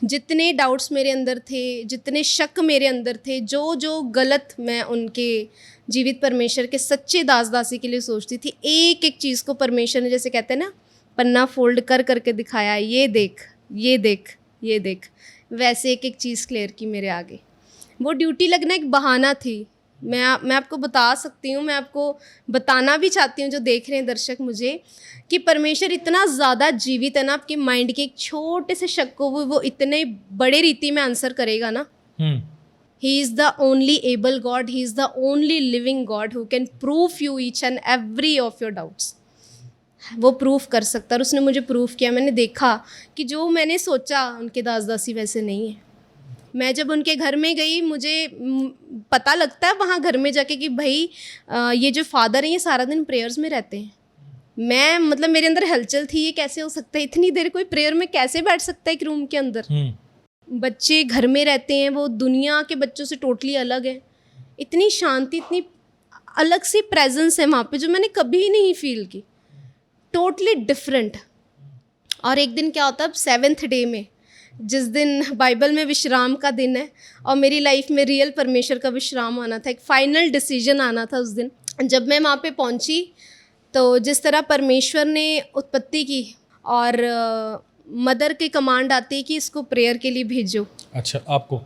A: जितने डाउट्स मेरे अंदर थे, जितने शक मेरे अंदर थे, जो जो गलत मैं उनके जीवित परमेश्वर के सच्चे दास दासी के लिए सोचती थी, एक एक चीज़ को परमेश्वर ने, जैसे कहते हैं ना, पन्ना फोल्ड कर करके दिखाया, ये देख, ये देख, ये देख, वैसे एक एक चीज़ क्लियर की मेरे आगे। वो ड्यूटी लगना एक बहाना थी। मैं आपको बता सकती हूँ, मैं आपको बताना भी चाहती हूँ जो देख रहे हैं दर्शक मुझे, कि परमेश्वर इतना ज़्यादा जीवित है ना, आपके माइंड के एक छोटे से शक को वो इतने बड़े रीति में आंसर करेगा ना। He is the only able God, he is the only living God who can proof you each and every of your doubts. वो प्रूफ कर सकता है, और उसने मुझे प्रूफ किया। मैंने देखा कि जो मैंने सोचा उनके दास दासी वैसे नहीं है। मैं जब उनके घर में गई, मुझे पता लगता है वहाँ घर में जाके कि भाई ये जो फादर हैं ये सारा दिन प्रेयर्स में रहते हैं। मैं, मतलब मेरे अंदर हलचल थी, ये कैसे हो सकता है, इतनी देर कोई प्रेयर में कैसे बैठ सकता है एक रूम के अंदर। बच्चे घर में रहते हैं, वो दुनिया के बच्चों से टोटली अलग है। इतनी शांति, इतनी अलग सी प्रेजेंस है वहाँ पे, जो मैंने कभी नहीं फील की, टोटली डिफरेंट। और एक दिन क्या होता है, 7th डे में, जिस दिन बाइबल में विश्राम का दिन है, और मेरी लाइफ में रियल परमेश्वर का विश्राम आना था, एक फाइनल डिसीजन आना था उस दिन। जब मैं वहाँ पे पहुँची, तो जिस तरह परमेश्वर ने उत्पत्ति की, और मदर की कमांड आती है कि इसको प्रेयर के लिए भेजो।
B: अच्छा, आपको?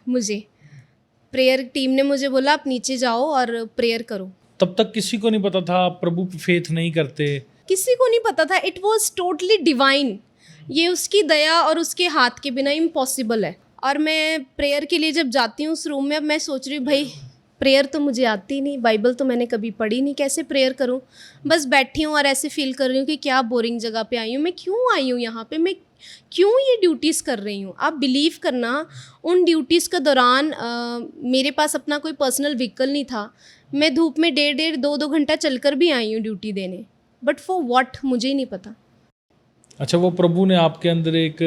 A: मुझे प्रेयर टीम ने मुझे बोला आप नीचे जाओ और प्रेयर करो।
B: तब तक किसी को नहीं पता था आप प्रभु पे फेथ नहीं करते?
A: किसी को नहीं पता था, इट वॉज टोटली डिवाइन। ये उसकी दया और उसके हाथ के बिना इम्पॉसिबल है। और मैं प्रेयर के लिए जब जाती हूँ उस रूम में, अब मैं सोच रही हूँ भाई प्रेयर तो मुझे आती नहीं, बाइबल तो मैंने कभी पढ़ी नहीं, कैसे प्रेयर करूँ। बस बैठी हूँ और ऐसे फील कर रही हूँ कि क्या बोरिंग जगह पे आई हूँ, मैं क्यों आई हूँ यहाँ पे, मैं क्यों ये ड्यूटीज़ कर रही हूँ। आप बिलीव करना, उन ड्यूटीज़ के दौरान मेरे पास अपना कोई पर्सनल व्हीकल नहीं था। मैं धूप में 1.5-2 घंटा चलकर भी आई हूँ ड्यूटी देने, बट फॉर व्हाट मुझे ही नहीं पता।
B: अच्छा, वो प्रभु ने आपके अंदर एक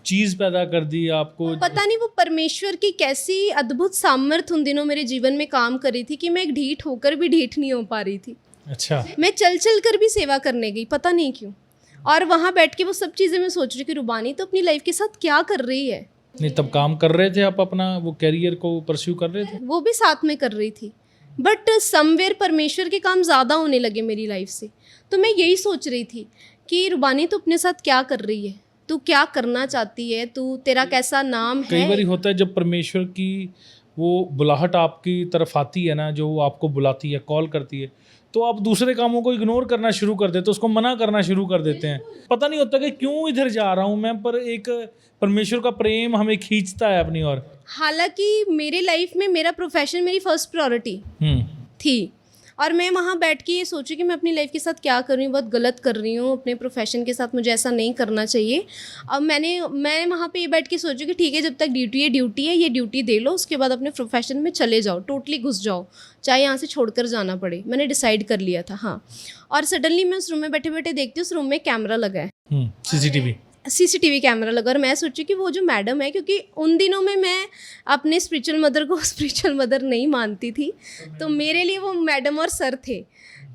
B: चीज़ पैदा कर दी आपको?
A: पता नहीं वो परमेश्वर की कैसी अद्भुत सामर्थ उन दिनों मेरे जीवन में काम कर रही थी कि मैं एक ढीठ होकर भी ढीठ नहीं हो पा रही थी।
B: अच्छा।
A: मैं चल चल कर भी सेवा करने गई, पता नहीं क्यों। और वहाँ बैठ के वो सब चीज़ें मैं सोच रही कि रुबानी तो अपनी लाइफ के साथ क्या कर रही है।
B: नहीं, तब काम कर रहे थे आप, अपना वो कैरियर को परस्यू कर रहे थे?
A: वो भी साथ में कर रही थी, बट समवेयर परमेश्वर के काम ज़्यादा होने लगे मेरी लाइफ से। तो मैं यही सोच रही थी कि रुबानी तो अपने साथ क्या कर रही है, तू क्या करना चाहती है, तू तेरा कैसा नाम है।
B: कई बार होता है जब परमेश्वर की वो बुलाहट आपकी तरफ आती है ना, जो वो आपको बुलाती है, कॉल करती है, तो आप दूसरे कामों को इग्नोर करना शुरू कर देते, उसको मना करना शुरू कर देते हैं। पता नहीं होता कि क्यों इधर जा रहा हूँ मैं, पर एक परमेश्वर का प्रेम हमें खींचता है अपनी ओर।
A: हालांकि मेरे लाइफ में मेरा प्रोफेशन मेरी फर्स्ट प्रायोरिटी थी, और मैं वहाँ बैठ के ये सोची कि मैं अपनी लाइफ के साथ क्या कर रही हूँ, बहुत गलत कर रही हूँ अपने प्रोफेशन के साथ, मुझे ऐसा नहीं करना चाहिए। अब मैं वहाँ पे ये बैठ के सोची कि ठीक है, जब तक ड्यूटी है, ये ड्यूटी दे लो, उसके बाद अपने प्रोफेशन में चले जाओ, टोटली घुस जाओ, चाहे यहाँ से छोड़कर जाना पड़े। मैंने डिसाइड कर लिया था। हाँ, और सडनली मैं उस रूम में बैठे बैठे देखती हूँ उस रूम में कैमरा लगा है, सीसीटीवी कैमरा लगा। और मैं सोची कि वो जो मैडम है, क्योंकि उन दिनों में मैं अपने स्पिरिचुअल मदर को स्पिरिचुअल मदर नहीं मानती थी, तो मेरे लिए वो मैडम और सर थे।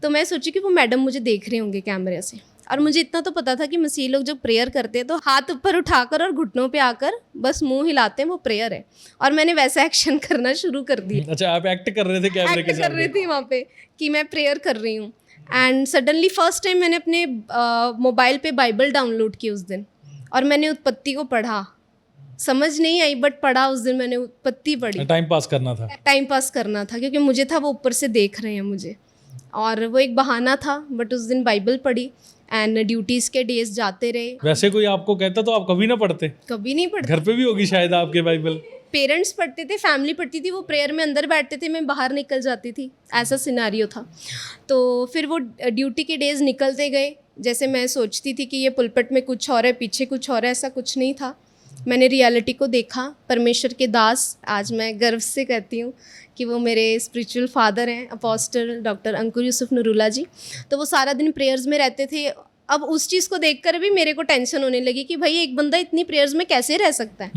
A: तो मैं सोची कि वो मैडम मुझे देख रहे होंगे कैमरे से। और मुझे इतना तो पता था कि मसीह लोग जब प्रेयर करते हैं तो हाथ ऊपर उठाकर और घुटनों पे आकर बस मुंह हिलाते हैं, वो प्रेयर है। और मैंने वैसा एक्शन करना शुरू कर दिया।
B: अच्छा, आप एक्ट कर रहे थे कैमरे के सामने?
A: कर रही थी वहाँ पे कि मैं प्रेयर कर रही हूँ। एंड सडनली फर्स्ट टाइम मैंने अपने मोबाइल पे बाइबल डाउनलोड की उस दिन, और मैंने उत्पत्ति को पढ़ा। समझ नहीं आई बट पढ़ा उस दिन मैंने, उत्पत्ति पढ़ी।
B: टाइम पास करना था
A: क्योंकि मुझे था वो ऊपर से देख रहे हैं मुझे, और वो एक बहाना था। बट उस दिन बाइबल पढ़ी एंड ड्यूटीज़ के डेज जाते रहे।
B: वैसे कोई आपको कहता तो आप कभी ना पढ़ते?
A: कभी नहीं पढ़ते।
B: घर पे भी होगी शायद आपके बाइबल।
A: पेरेंट्स पढ़ते थे, फैमिली पढ़ती थी, वो प्रेयर में अंदर बैठते थे, मैं बाहर निकल जाती थी, ऐसा सिनारियो था। तो फिर वो ड्यूटी के डेज निकलते गए। जैसे मैं सोचती थी कि ये पुलपट में कुछ और है, पीछे कुछ और है, ऐसा कुछ नहीं था। मैंने रियलिटी को देखा। परमेश्वर के दास, आज मैं गर्व से कहती हूँ कि वो मेरे स्पिरिचुअल फादर हैं, अपोस्टल डॉक्टर अंकुर यूसुफ नूरुल्लाह जी। तो वो सारा दिन प्रेयर्स में रहते थे। अब उस चीज़ को देखकर भी मेरे को टेंशन होने लगी कि भाई एक बंदा इतनी प्रेयर्स में कैसे रह सकता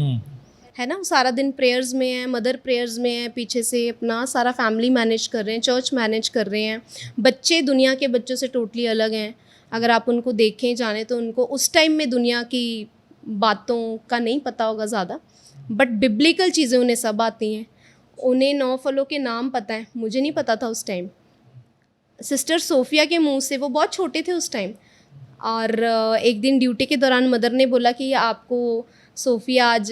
A: है ना। सारा दिन प्रेयर्स में है, मदर प्रेयर्स में है, पीछे से अपना सारा फैमिली मैनेज कर रहे हैं, चर्च मैनेज कर रहे हैं। बच्चे दुनिया के बच्चों से टोटली अलग हैं। अगर आप उनको देखें जाने तो उनको उस टाइम में दुनिया की बातों का नहीं पता होगा ज़्यादा, बट बिब्लिकल चीज़ें उन्हें सब आती हैं। उन्हें 9 फलों के नाम पता है, मुझे नहीं पता था उस टाइम। सिस्टर सोफिया के मुंह से, वो बहुत छोटे थे उस टाइम, और एक दिन ड्यूटी के दौरान मदर ने बोला कि आपको सोफिया आज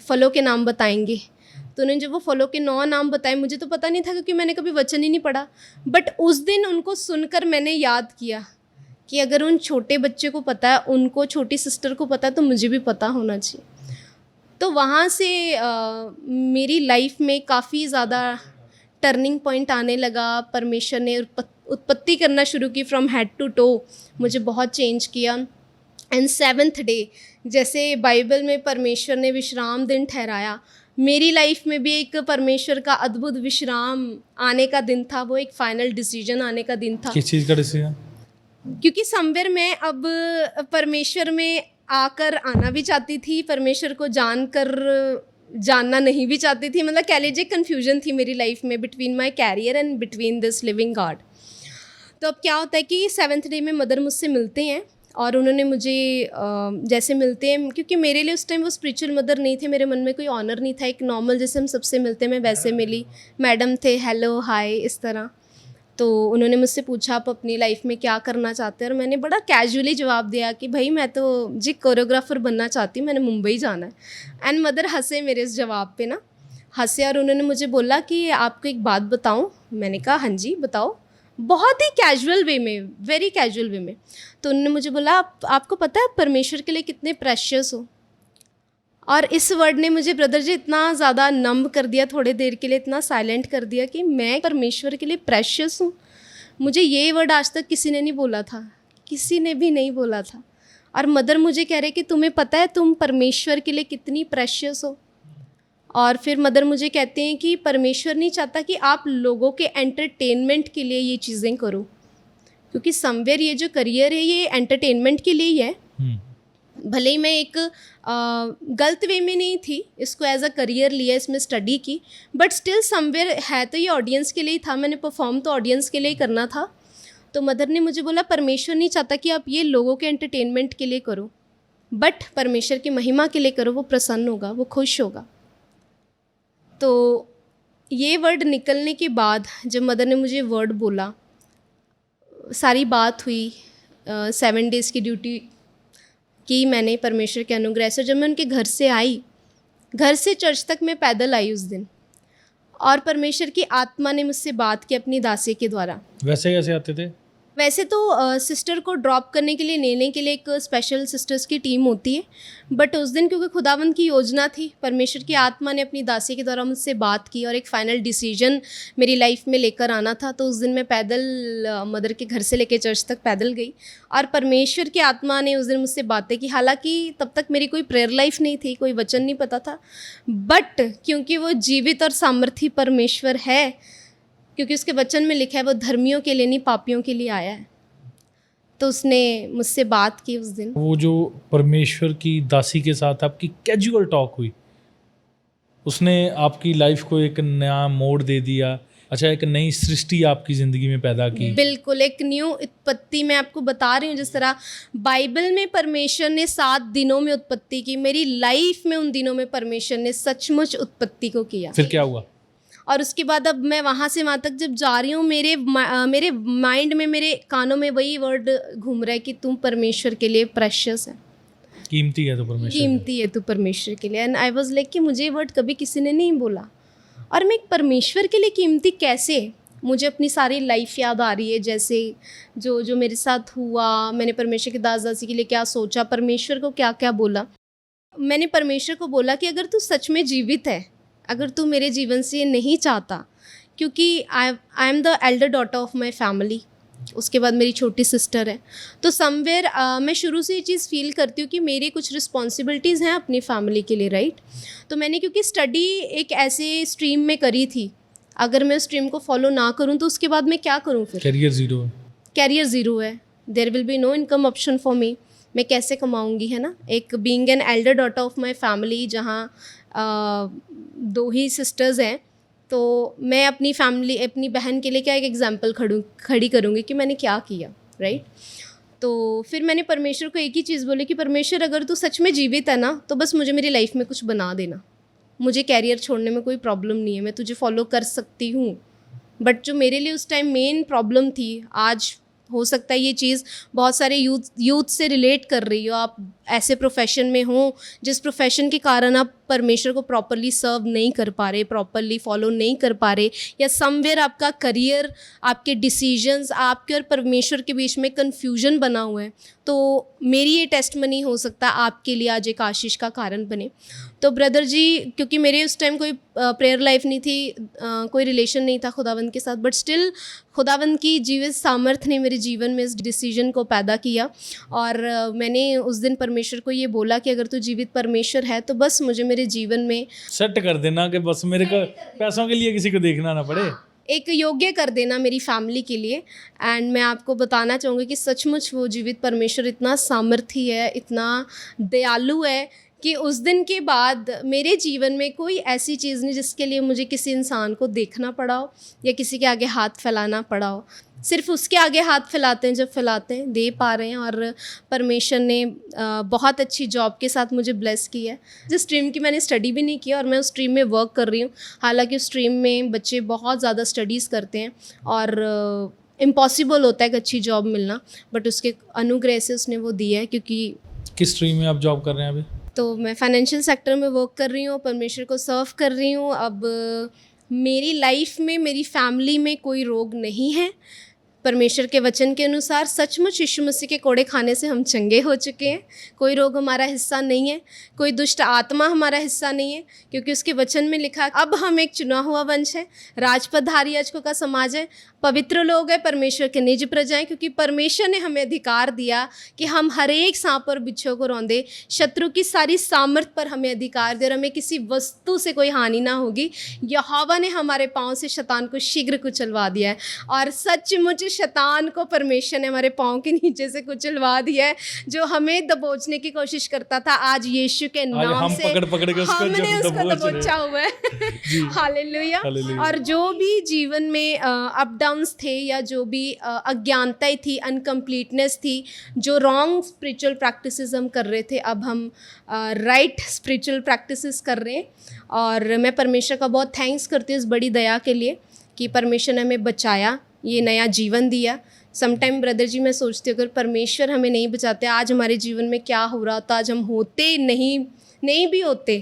A: फलों के नाम बताएंगे। तो उन्होंने जब वो फलों के 9 नाम बताए, मुझे तो पता नहीं था क्योंकि मैंने कभी वचन ही नहीं पढ़ा, बट उस दिन उनको सुनकर मैंने याद किया कि अगर उन छोटे बच्चे को पता है, उनको छोटी सिस्टर को पता है, तो मुझे भी पता होना चाहिए। तो वहाँ से मेरी लाइफ में काफ़ी ज़्यादा टर्निंग पॉइंट आने लगा। परमेश्वर ने उत्पत्ति करना शुरू की, फ्रॉम हेड टू टो मुझे बहुत चेंज किया। एंड 7th डे, जैसे बाइबल में परमेश्वर ने विश्राम दिन ठहराया, मेरी लाइफ में भी एक परमेश्वर का अद्भुत विश्राम आने का दिन था। वो एक फाइनल डिसीजन आने का दिन था।
B: किस चीज़ का डिसीजन?
A: क्योंकि समवेयर मैं अब परमेश्वर में आकर आना भी चाहती थी, परमेश्वर को जानना नहीं भी चाहती थी। मतलब कह लीजिए कन्फ्यूजन थी मेरी लाइफ में between my career and between this living God. तो अब क्या होता है कि 7th डे में मदर मुझसे मिलते हैं, और उन्होंने मुझे जैसे मिलते हैं, क्योंकि मेरे लिए उस टाइम वो स्पिरिचुअल मदर नहीं थे, मेरे मन में कोई ऑनर नहीं था, एक नॉर्मल जैसे हम सबसे मिलते हैं मैं वैसे मिली। मैडम थे, हेलो हाय इस तरह। तो उन्होंने मुझसे पूछा आप अपनी लाइफ में क्या करना चाहते हैं, और मैंने बड़ा कैजुअली जवाब दिया कि भाई मैं तो जी कोरियोग्राफर बनना चाहती हूँ, मैंने मुंबई जाना है। एंड मदर हंसे मेरे इस जवाब पे ना, हंसे, और उन्होंने मुझे बोला कि आपको एक बात बताऊँ। मैंने कहा हाँ जी बताओ, बहुत ही कैजुअल वे में, वेरी कैजुअल वे में। तो उन्होंने मुझे बोला आपको पता है परमेश्वर के लिए कितने प्रेशियस हो। और इस वर्ड ने मुझे ब्रदर जी इतना ज़्यादा नम्ब कर दिया, थोड़ी देर के लिए इतना साइलेंट कर दिया कि मैं परमेश्वर के लिए प्रेशियस हूँ। मुझे ये वर्ड आज तक किसी ने नहीं बोला था, किसी ने भी नहीं बोला था। और मदर मुझे कह रहे कि तुम्हें पता है तुम परमेश्वर के लिए कितनी प्रेशियस हो। और फिर मदर मुझे कहते हैं कि परमेश्वर नहीं चाहता कि आप लोगों के एंटरटेनमेंट के लिए ये चीज़ें करो, क्योंकि समवेयर ये जो करियर है ये एंटरटेनमेंट के लिए ही है। भले ही मैं एक गलत वे में नहीं थी, इसको एज अ करियर लिया, इसमें स्टडी की, बट स्टिल समवेयर है तो ये ऑडियंस के लिए ही था। मैंने परफॉर्म तो ऑडियंस के लिए ही करना था। तो मदर ने मुझे बोला परमेश्वर नहीं चाहता कि आप ये लोगों के एंटरटेनमेंट के लिए करो, बट परमेश्वर की महिमा के लिए करो, वो प्रसन्न होगा, वो खुश होगा। तो ये वर्ड निकलने के बाद जब मदर ने मुझे वर्ड बोला, सारी बात हुई, 7 डेज़ की ड्यूटी की मैंने परमेश्वर के अनुग्रह से। जब मैं उनके घर से आई, घर से चर्च तक मैं पैदल आई उस दिन, और परमेश्वर की आत्मा ने मुझसे बात की अपनी दासी के द्वारा।
B: वैसे कैसे आते थे?
A: वैसे तो सिस्टर को ड्रॉप करने के लिए, लेने के लिए एक स्पेशल सिस्टर्स की टीम होती है, बट उस दिन क्योंकि खुदावंद की योजना थी, परमेश्वर की आत्मा ने अपनी दासी के द्वारा मुझसे बात की और एक फ़ाइनल डिसीजन मेरी लाइफ में लेकर आना था। तो उस दिन मैं पैदल मदर के घर से लेकर चर्च तक पैदल गई, और परमेश्वर की आत्मा ने उस दिन मुझसे बातें की। हालांकि तब तक मेरी कोई प्रेयर लाइफ नहीं थी, कोई वचन नहीं पता था, बट क्योंकि वो जीवित और सामर्थी परमेश्वर है, क्योंकि उसके वचन में लिखा है वो धर्मियों के लिए नहीं पापियों के लिए आया है, तो उसने मुझसे बात की उस दिन।
B: वो जो परमेश्वर की दासी के साथ आपकी कैजुअल टॉक हुई, उसने आपकी लाइफ को एक नया मोड़ दे दिया। अच्छा, एक नई सृष्टि आपकी ज़िंदगी में पैदा की।
A: बिल्कुल, एक न्यू उत्पत्ति मैं आपको बता रही हूँ। जिस तरह बाइबल में परमेश्वर ने 7 दिनों में उत्पत्ति की, मेरी लाइफ में उन दिनों में परमेश्वर ने सचमुच उत्पत्ति को किया।
B: फिर क्या हुआ?
A: और उसके बाद अब मैं वहाँ से वहाँ तक जब जा रही हूँ, मेरे माइंड में, मेरे कानों में वही वर्ड घूम रहा है कि तुम परमेश्वर के लिए प्रेशियस है,
B: कीमती है तो परमेश्वर,
A: कीमती है तू परमेश्वर के लिए। एंड आई वाज लाइक कि मुझे ये वर्ड कभी किसी ने नहीं बोला, और मैं एक परमेश्वर के लिए कीमती कैसे? मुझे अपनी सारी लाइफ याद आ रही है, जैसे जो मेरे साथ हुआ, मैंने परमेश्वर की दासी के लिए क्या सोचा, परमेश्वर को क्या क्या बोला। मैंने परमेश्वर को बोला कि अगर तू सच में जीवित है, अगर तू मेरे जीवन से ये नहीं चाहता, क्योंकि I am the Elder daughter of my family, उसके बाद मेरी छोटी सिस्टर है, तो समवेयर मैं शुरू से ये चीज़ फील करती हूँ कि मेरी कुछ रिस्पॉन्सिबिलिटीज़ हैं अपनी फैमिली के लिए, राइट। तो मैंने क्योंकि स्टडी एक ऐसे स्ट्रीम में करी थी, अगर मैं उस स्ट्रीम को फॉलो ना करूँ तो उसके बाद मैं क्या करूँ? फिर कैरियर ज़ीरो है, there will be no income option for me. मैं कैसे कमाऊँगी, है ना। एक being an elder daughter of my family, जहाँ 2 ही सिस्टर्स हैं, तो मैं अपनी फैमिली, अपनी बहन के लिए क्या एक एग्जाम्पल खड़ी करूँगी कि मैंने क्या किया, राइट। तो फिर मैंने परमेश्वर को एक ही चीज़ बोली कि परमेश्वर अगर तू सच में जीवित है ना, तो बस मुझे मेरी लाइफ में कुछ बना देना। मुझे कैरियर छोड़ने में कोई प्रॉब्लम नहीं है, मैं तुझे फॉलो कर सकती हूँ, बट जो मेरे लिए उस टाइम मेन प्रॉब्लम थी, आज हो सकता है ये चीज़ बहुत सारे यूथ से रिलेट कर रही हो, आप ऐसे प्रोफेशन में हो जिस प्रोफेशन के कारण आप परमेश्वर को प्रॉपरली सर्व नहीं कर पा रहे, प्रॉपरली फॉलो नहीं कर पा रहे, या समवेयर आपका करियर, आपके डिसीजंस, आपके और परमेश्वर के बीच में कन्फ्यूजन बना हुआ है। तो मेरी ये टेस्टमनी हो सकता है आपके लिए आज एक आशीष का कारण बने। तो ब्रदर जी, क्योंकि मेरे उस टाइम कोई प्रेयर लाइफ नहीं थी, कोई रिलेशन नहीं था खुदावंद के साथ, बट स्टिल खुदावंद की जीवित सामर्थ ने मेरे जीवन में इस डिसीजन को पैदा किया। और मैंने उस दिन परमेश्वर को ये बोला कि अगर तू जीवित परमेश्वर है तो बस मुझे मेरे जीवन में
B: सेट कर देना, कि बस मेरे को पैसों के लिए किसी को देखना ना पड़े,
A: एक योग्य कर देना मेरी फैमिली के लिए। एंड मैं आपको बताना चाहूँगी कि सचमुच वो जीवित परमेश्वर इतना सामर्थी है, इतना दयालु है कि उस दिन के बाद मेरे जीवन में कोई ऐसी चीज़ नहीं जिसके लिए मुझे किसी इंसान को देखना पड़ा हो या किसी के आगे हाथ फैलाना पड़ा हो। सिर्फ उसके आगे हाथ फैलाते हैं जब फैलाते हैं, दे पा रहे हैं। और परमेश्वर ने बहुत अच्छी जॉब के साथ मुझे ब्लेस किया है, जिस स्ट्रीम की मैंने स्टडी भी नहीं किया और मैं उस स्ट्रीम में वर्क कर रही हूँ। हालांकि उस स्ट्रीम में बच्चे बहुत ज़्यादा स्टडीज़ करते हैं और इम्पॉसिबल होता है एक अच्छी जॉब मिलना, बट उसके अनुग्रह से उसने वो दिया है। क्योंकि
B: किस स्ट्रीम में आप जॉब कर रहे हैं अभी?
A: तो मैं फाइनेंशियल सेक्टर में वर्क कर रही हूँ, परमेश्वर को सर्व कर रही हूँ। अब मेरी लाइफ में, मेरी फैमिली में कोई रोग नहीं है। परमेश्वर के वचन के अनुसार सचमुच यीशु मसीह के कोड़े खाने से हम चंगे हो चुके हैं। कोई रोग हमारा हिस्सा नहीं है, कोई दुष्ट आत्मा हमारा हिस्सा नहीं है, क्योंकि उसके वचन में लिखा अब हम एक चुना हुआ वंश है, राजपदधारी याजकों का समाज है, पवित्र लोग हैं, परमेश्वर के निज प्रजाएं। क्योंकि परमेश्वर ने हमें अधिकार दिया कि हम हर एक सांप और बिच्छू को रौंदे, शत्रु की सारी सामर्थ पर हमें अधिकार दे और हमें किसी वस्तु से कोई हानि ना होगी। यहोवा ने हमारे पाँव से शैतान को शीघ्र कुचलवा दिया है और सचमुच शैतान को परमेश्वर ने हमारे पाँव के नीचे से कुचलवा दिया है। जो हमें दबोचने की कोशिश करता था, आज यीशु के नाम से
B: पकड़ के
A: हमने उसको दबोचा हुआ है। हालेलुया। और जो भी जीवन में अप डाउन्स थे या जो भी अज्ञानताएं थी, अनकम्प्लीटनेस थी, जो रॉन्ग स्पिरिचुअल प्रैक्टिसेस हम कर रहे थे, अब हम राइट स्पिरिचुअल प्रैक्टिसेस कर रहे हैं। और मैं परमेश्वर का बहुत थैंक्स करती हूँ इस बड़ी दया के लिए कि परमेश्वर ने हमें बचाया, ये नया जीवन दिया। समटाइम ब्रदर जी मैं सोचती हूँ अगर परमेश्वर हमें नहीं बचाते, आज हमारे जीवन में क्या हो रहा था, आज हम होते नहीं भी होते,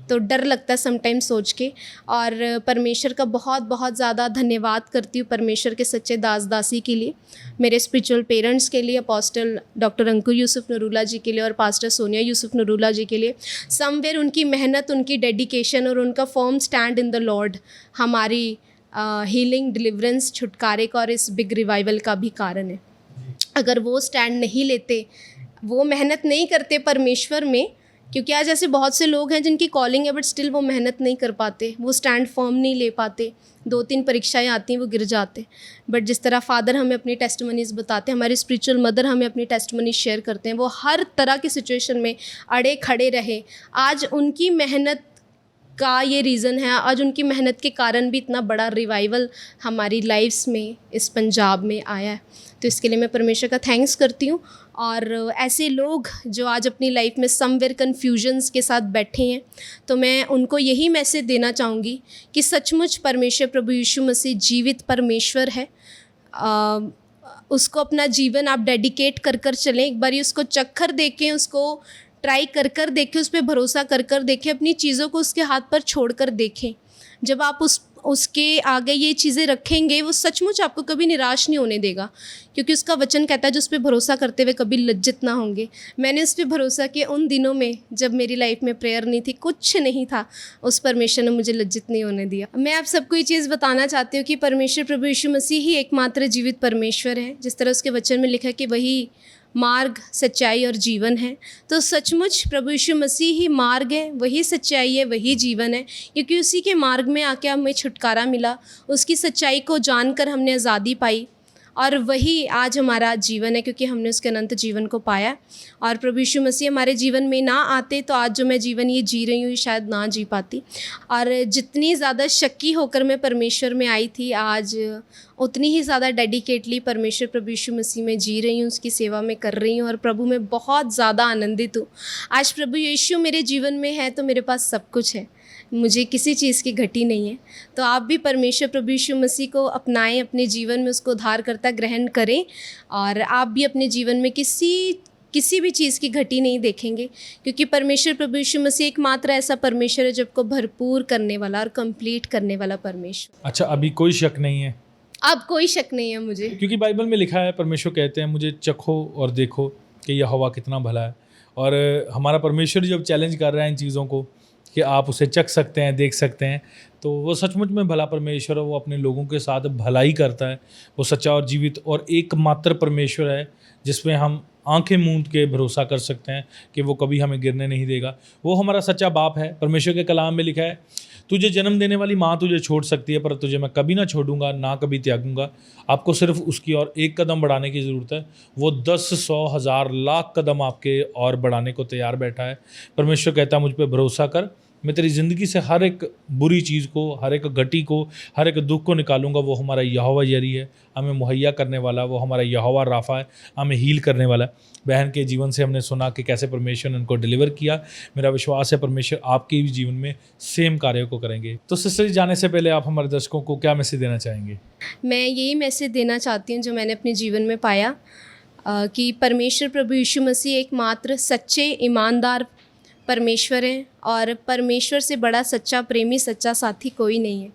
A: तो डर लगता है समटाइम सोच के। और परमेश्वर का बहुत बहुत ज़्यादा धन्यवाद करती हूँ परमेश्वर के सच्चे दास दासी के लिए, मेरे स्पिरिचुअल पेरेंट्स के लिए, अपोस्टल डॉक्टर अंकुर यूसुफ नरूला जी के लिए और पास्टर सोनिया यूसुफ नरूला जी के लिए। समवेयर उनकी मेहनत, उनकी डेडिकेशन और उनका firm stand in the Lord हमारी हीलिंग, डिलीवरेंस, छुटकारे का और इस बिग रिवाइवल का भी कारण है। अगर वो स्टैंड नहीं लेते, वो मेहनत नहीं करते परमेश्वर में, क्योंकि आज ऐसे बहुत से लोग हैं जिनकी कॉलिंग है बट स्टिल वो मेहनत नहीं कर पाते, वो स्टैंड फर्म नहीं ले पाते, 2-3 परीक्षाएं आती हैं वो गिर जाते। बट जिस तरह फादर हमें अपनी टेस्टमनीज़ बताते हैं, हमारी स्पिरिचुअल मदर हमें अपनी टेस्टमनीज शेयर करते हैं, वो हर तरह की सिचुएशन में अड़े खड़े रहे। आज उनकी मेहनत का ये रीज़न है, आज उनकी मेहनत के कारण भी इतना बड़ा रिवाइवल हमारी लाइफ्स में इस पंजाब में आया है। तो इसके लिए मैं परमेश्वर का थैंक्स करती हूँ। और ऐसे लोग जो आज अपनी लाइफ में समवेयर कन्फ्यूजन्स के साथ बैठे हैं, तो मैं उनको यही मैसेज देना चाहूँगी कि सचमुच परमेश्वर प्रभु यीशु मसीह जीवित परमेश्वर है। उसको अपना जीवन आप डेडिकेट कर चलें। एक बारी उसको चक्कर देखें, उसको ट्राई कर देखें, उस पर भरोसा कर देखें, अपनी चीज़ों को उसके हाथ पर छोड़ कर देखें। जब आप उसके आगे ये चीज़ें रखेंगे, वो सचमुच आपको कभी निराश नहीं होने देगा, क्योंकि उसका वचन कहता है जो उस पर भरोसा करते हुए कभी लज्जित ना होंगे। मैंने उस पर भरोसा किया उन दिनों में जब मेरी लाइफ में प्रेयर नहीं थी, कुछ नहीं था, उस परमेश्वर ने मुझे लज्जित नहीं होने दिया। मैं आप सबको ये चीज़ बताना चाहती हूँ कि परमेश्वर प्रभु यीशु मसीह ही एकमात्र जीवित परमेश्वर है। जिस तरह उसके वचन में लिखा है कि वही मार्ग, सच्चाई और जीवन है, तो सचमुच प्रभु यीशु मसीह ही मार्ग है, वही सच्चाई है, वही जीवन है, क्योंकि उसी के मार्ग में आके हमें छुटकारा मिला, उसकी सच्चाई को जानकर हमने आज़ादी पाई और वही आज हमारा जीवन है, क्योंकि हमने उसके अनंत जीवन को पाया। और प्रभु यीशु मसीह हमारे जीवन में ना आते तो आज जो मैं जीवन ये जी रही हूँ ये शायद ना जी पाती। और जितनी ज़्यादा शक्की होकर मैं परमेश्वर में आई थी, आज उतनी ही ज़्यादा डेडिकेटली परमेश्वर प्रभु यीशु मसीह में जी रही हूँ, उसकी सेवा में कर रही हूँ और प्रभु में बहुत ज़्यादा आनंदित हूँ। आज प्रभु यीशु मेरे जीवन में है तो मेरे पास सब कुछ है, मुझे किसी चीज़ की घटी नहीं है। तो आप भी परमेश्वर प्रभु यीशु मसीह को अपनाएं, अपने जीवन में उसको उद्धारकर्ता ग्रहण करें और आप भी अपने जीवन में किसी भी चीज़ की घटी नहीं देखेंगे, क्योंकि परमेश्वर प्रभु यीशु मसीह एकमात्र ऐसा परमेश्वर है जो आपको भरपूर करने वाला और कंप्लीट करने वाला परमेश्वर।
B: अच्छा, अभी कोई शक नहीं है?
A: अब कोई शक नहीं है मुझे,
B: क्योंकि बाइबल में लिखा है, परमेश्वर कहते हैं मुझे चखो और देखो कि यह हवा कितना भला है। और हमारा परमेश्वर जब चैलेंज कर रहा है इन चीज़ों को कि आप उसे चख सकते हैं, देख सकते हैं, तो वो सचमुच में भला परमेश्वर है। वो अपने लोगों के साथ भलाई करता है। वो सच्चा और जीवित और एकमात्र परमेश्वर है जिसमें हम आंखें मूंद के भरोसा कर सकते हैं कि वो कभी हमें गिरने नहीं देगा। वो हमारा सच्चा बाप है। परमेश्वर के कलाम में लिखा है, तुझे जन्म देने वाली माँ तुझे छोड़ सकती है पर तुझे मैं कभी ना छोड़ूंगा, ना कभी त्यागूंगा। आपको सिर्फ उसकी और एक कदम बढ़ाने की ज़रूरत है। वो 10, 100, 1000, लाख कदम आपके और बढ़ाने को तैयार बैठा है। परमेश्वर कहता है मुझ पर भरोसा कर, मैं तेरी ज़िंदगी से हर एक बुरी चीज़ को, हर एक घटी को, हर एक दुख को निकालूंगा। वो हमारा यहोवा जरी है, हमें मुहैया करने वाला। वो हमारा यहोवा राफा है, हमें हील करने वाला। बहन के जीवन से हमने सुना कि कैसे परमेश्वर ने उनको डिलीवर किया। मेरा विश्वास है परमेश्वर आपके भी जीवन में सेम कार्य को करेंगे। तो सिस्टर जी, जाने से पहले आप हमारे दर्शकों को क्या मैसेज देना चाहेंगे?
A: मैं यही मैसेज देना चाहती हूँ जो मैंने अपने जीवन में पाया, कि परमेश्वर प्रभु यीशु मसीह एकमात्र सच्चे ईमानदार परमेश्वर हैं और परमेश्वर से बड़ा सच्चा प्रेमी, सच्चा साथी कोई नहीं है।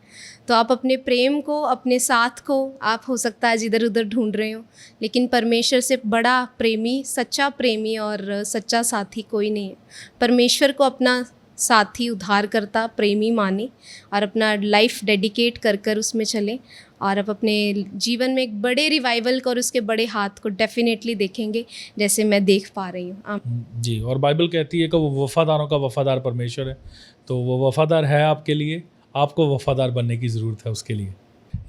A: तो आप अपने प्रेम को, अपने साथ को, आप हो सकता है जिधर उधर ढूंढ रहे हो, लेकिन परमेश्वर से बड़ा प्रेमी, सच्चा प्रेमी और सच्चा साथी कोई नहीं है। परमेश्वर को अपना साथी, उद्धारकर्ता, प्रेमी माने और अपना लाइफ डेडिकेट कर कर उसमें चलें और आप अपने जीवन में एक बड़े रिवाइवल को और उसके बड़े हाथ को डेफिनेटली देखेंगे, जैसे मैं देख पा रही हूँ।
B: जी, और बाइबल कहती है कि वो वफ़ादारों का वफ़ादार परमेश्वर है। तो वो वफ़ादार है आपके लिए, आपको वफ़ादार बनने की ज़रूरत है उसके लिए।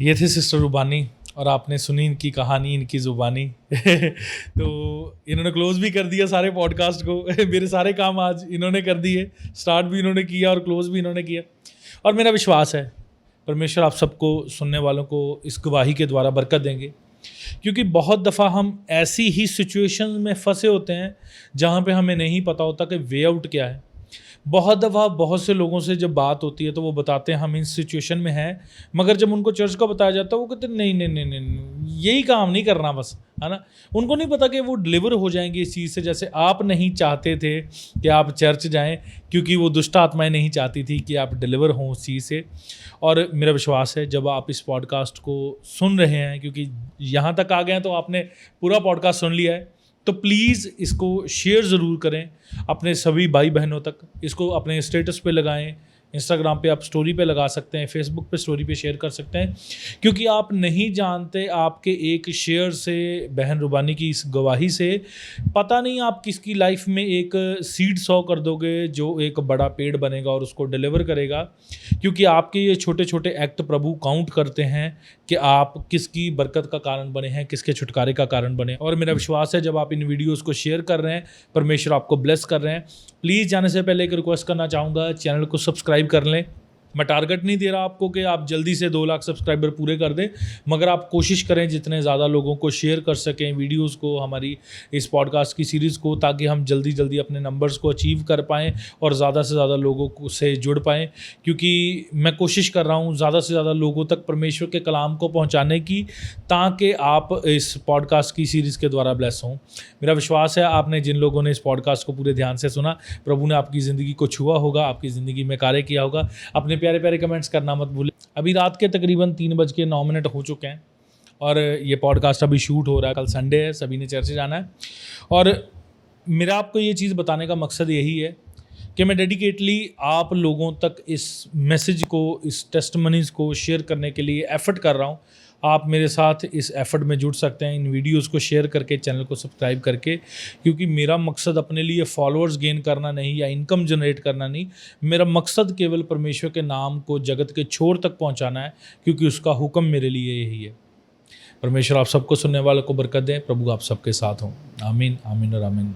B: ये थे सिस्टर रूबानी और आपने सुनी इनकी कहानी, इनकी ज़ुबानी। तो इन्होंने क्लोज़ भी कर दिया सारे पॉडकास्ट को। मेरे सारे काम आज इन्होंने कर दिए, स्टार्ट भी इन्होंने किया और क्लोज़ भी इन्होंने किया। और मेरा विश्वास है परमेश्वर आप सबको, सुनने वालों को इस गवाही के द्वारा बरकत देंगे, क्योंकि बहुत दफ़ा हम ऐसी ही सिचुएशन में फंसे होते हैं जहाँ पे हमें नहीं पता होता कि वे आउट क्या है। बहुत दफ़ा बहुत से लोगों से जब बात होती है तो वो बताते हैं हम इस सिचुएशन में हैं, मगर जब उनको चर्च का बताया जाता है वो कहते हैं नहीं नहीं नहीं नहीं, यही काम नहीं करना बस, है ना। उनको नहीं पता कि वो डिलीवर हो जाएंगे इस चीज़ से, जैसे आप नहीं चाहते थे कि आप चर्च जाएं, क्योंकि वो दुष्ट आत्माएं नहीं चाहती थी कि आप डिलीवर हों उस चीज़ से। और मेरा विश्वास है जब आप इस पॉडकास्ट को सुन रहे हैं, क्योंकि यहाँ तक आ गए हैं तो आपने पूरा पॉडकास्ट सुन लिया है, तो प्लीज़ इसको शेयर ज़रूर करें अपने सभी भाई बहनों तक। इसको अपने स्टेटस पे लगाएं, इंस्टाग्राम पे आप स्टोरी पे लगा सकते हैं, फेसबुक पे स्टोरी पे शेयर कर सकते हैं, क्योंकि आप नहीं जानते आपके एक शेयर से, बहन रुबानी की इस गवाही से, पता नहीं आप किसकी लाइफ में एक सीड सो कर दोगे जो एक बड़ा पेड़ बनेगा और उसको डिलीवर करेगा। क्योंकि आपके ये छोटे छोटे एक्ट प्रभु काउंट करते हैं कि आप किसकी बरकत का कारण बने हैं, किसके छुटकारे का कारण बने। और मेरा विश्वास है जब आप इन वीडियोज़ को शेयर कर रहे हैं, परमेश्वर आपको ब्लेस कर रहे हैं। प्लीज़ जाने से पहले एक रिक्वेस्ट करना चाहूँगा, चैनल को सब्सक्राइब कर लें। मैं टारगेट नहीं दे रहा आपको कि आप जल्दी से 2 लाख सब्सक्राइबर पूरे कर दें, मगर आप कोशिश करें जितने ज़्यादा लोगों को शेयर कर सकें वीडियोस को, हमारी इस पॉडकास्ट की सीरीज़ को, ताकि हम जल्दी जल्दी अपने नंबर्स को अचीव कर पाएँ और ज़्यादा से ज़्यादा लोगों को से जुड़ पाएँ। क्योंकि मैं कोशिश कर रहा हूँ ज़्यादा से ज़्यादा लोगों तक परमेश्वर के कलाम को पहुँचाने की, ताकि आप इस पॉडकास्ट की सीरीज़ के द्वारा ब्लेस हों। मेरा विश्वास है आपने जिन लोगों ने इस पॉडकास्ट को पूरे ध्यान से सुना, प्रभु ने आपकी ज़िंदगी को छुआ होगा, आपकी ज़िंदगी में कार्य किया होगा। अपने प्यारे प्यारे कमेंट्स करना मत भूलें। अभी रात के तकरीबन 3:09 हो चुके हैं और ये पॉडकास्ट अभी शूट हो रहा है। कल संडे है, सभी ने चर्च जाना है। और मेरा आपको ये चीज़ बताने का मकसद यही है कि मैं डेडिकेटली आप लोगों तक इस मैसेज को, इस टेस्टमनीज़ को शेयर करने के लिए एफ़र्ट कर रहा हूँ। आप मेरे साथ इस एफ़र्ट में जुड़ सकते हैं, इन वीडियोस को शेयर करके, चैनल को सब्सक्राइब करके, क्योंकि मेरा मकसद अपने लिए फॉलोअर्स गेन करना नहीं या इनकम जनरेट करना नहीं। मेरा मकसद केवल परमेश्वर के नाम को जगत के छोर तक पहुंचाना है, क्योंकि उसका हुक्म मेरे लिए यही है। परमेश्वर आप सबको, सुनने वालों को बरकत दें। प्रभु आप सबके साथ हों। आमीन, आमीन और आमीन।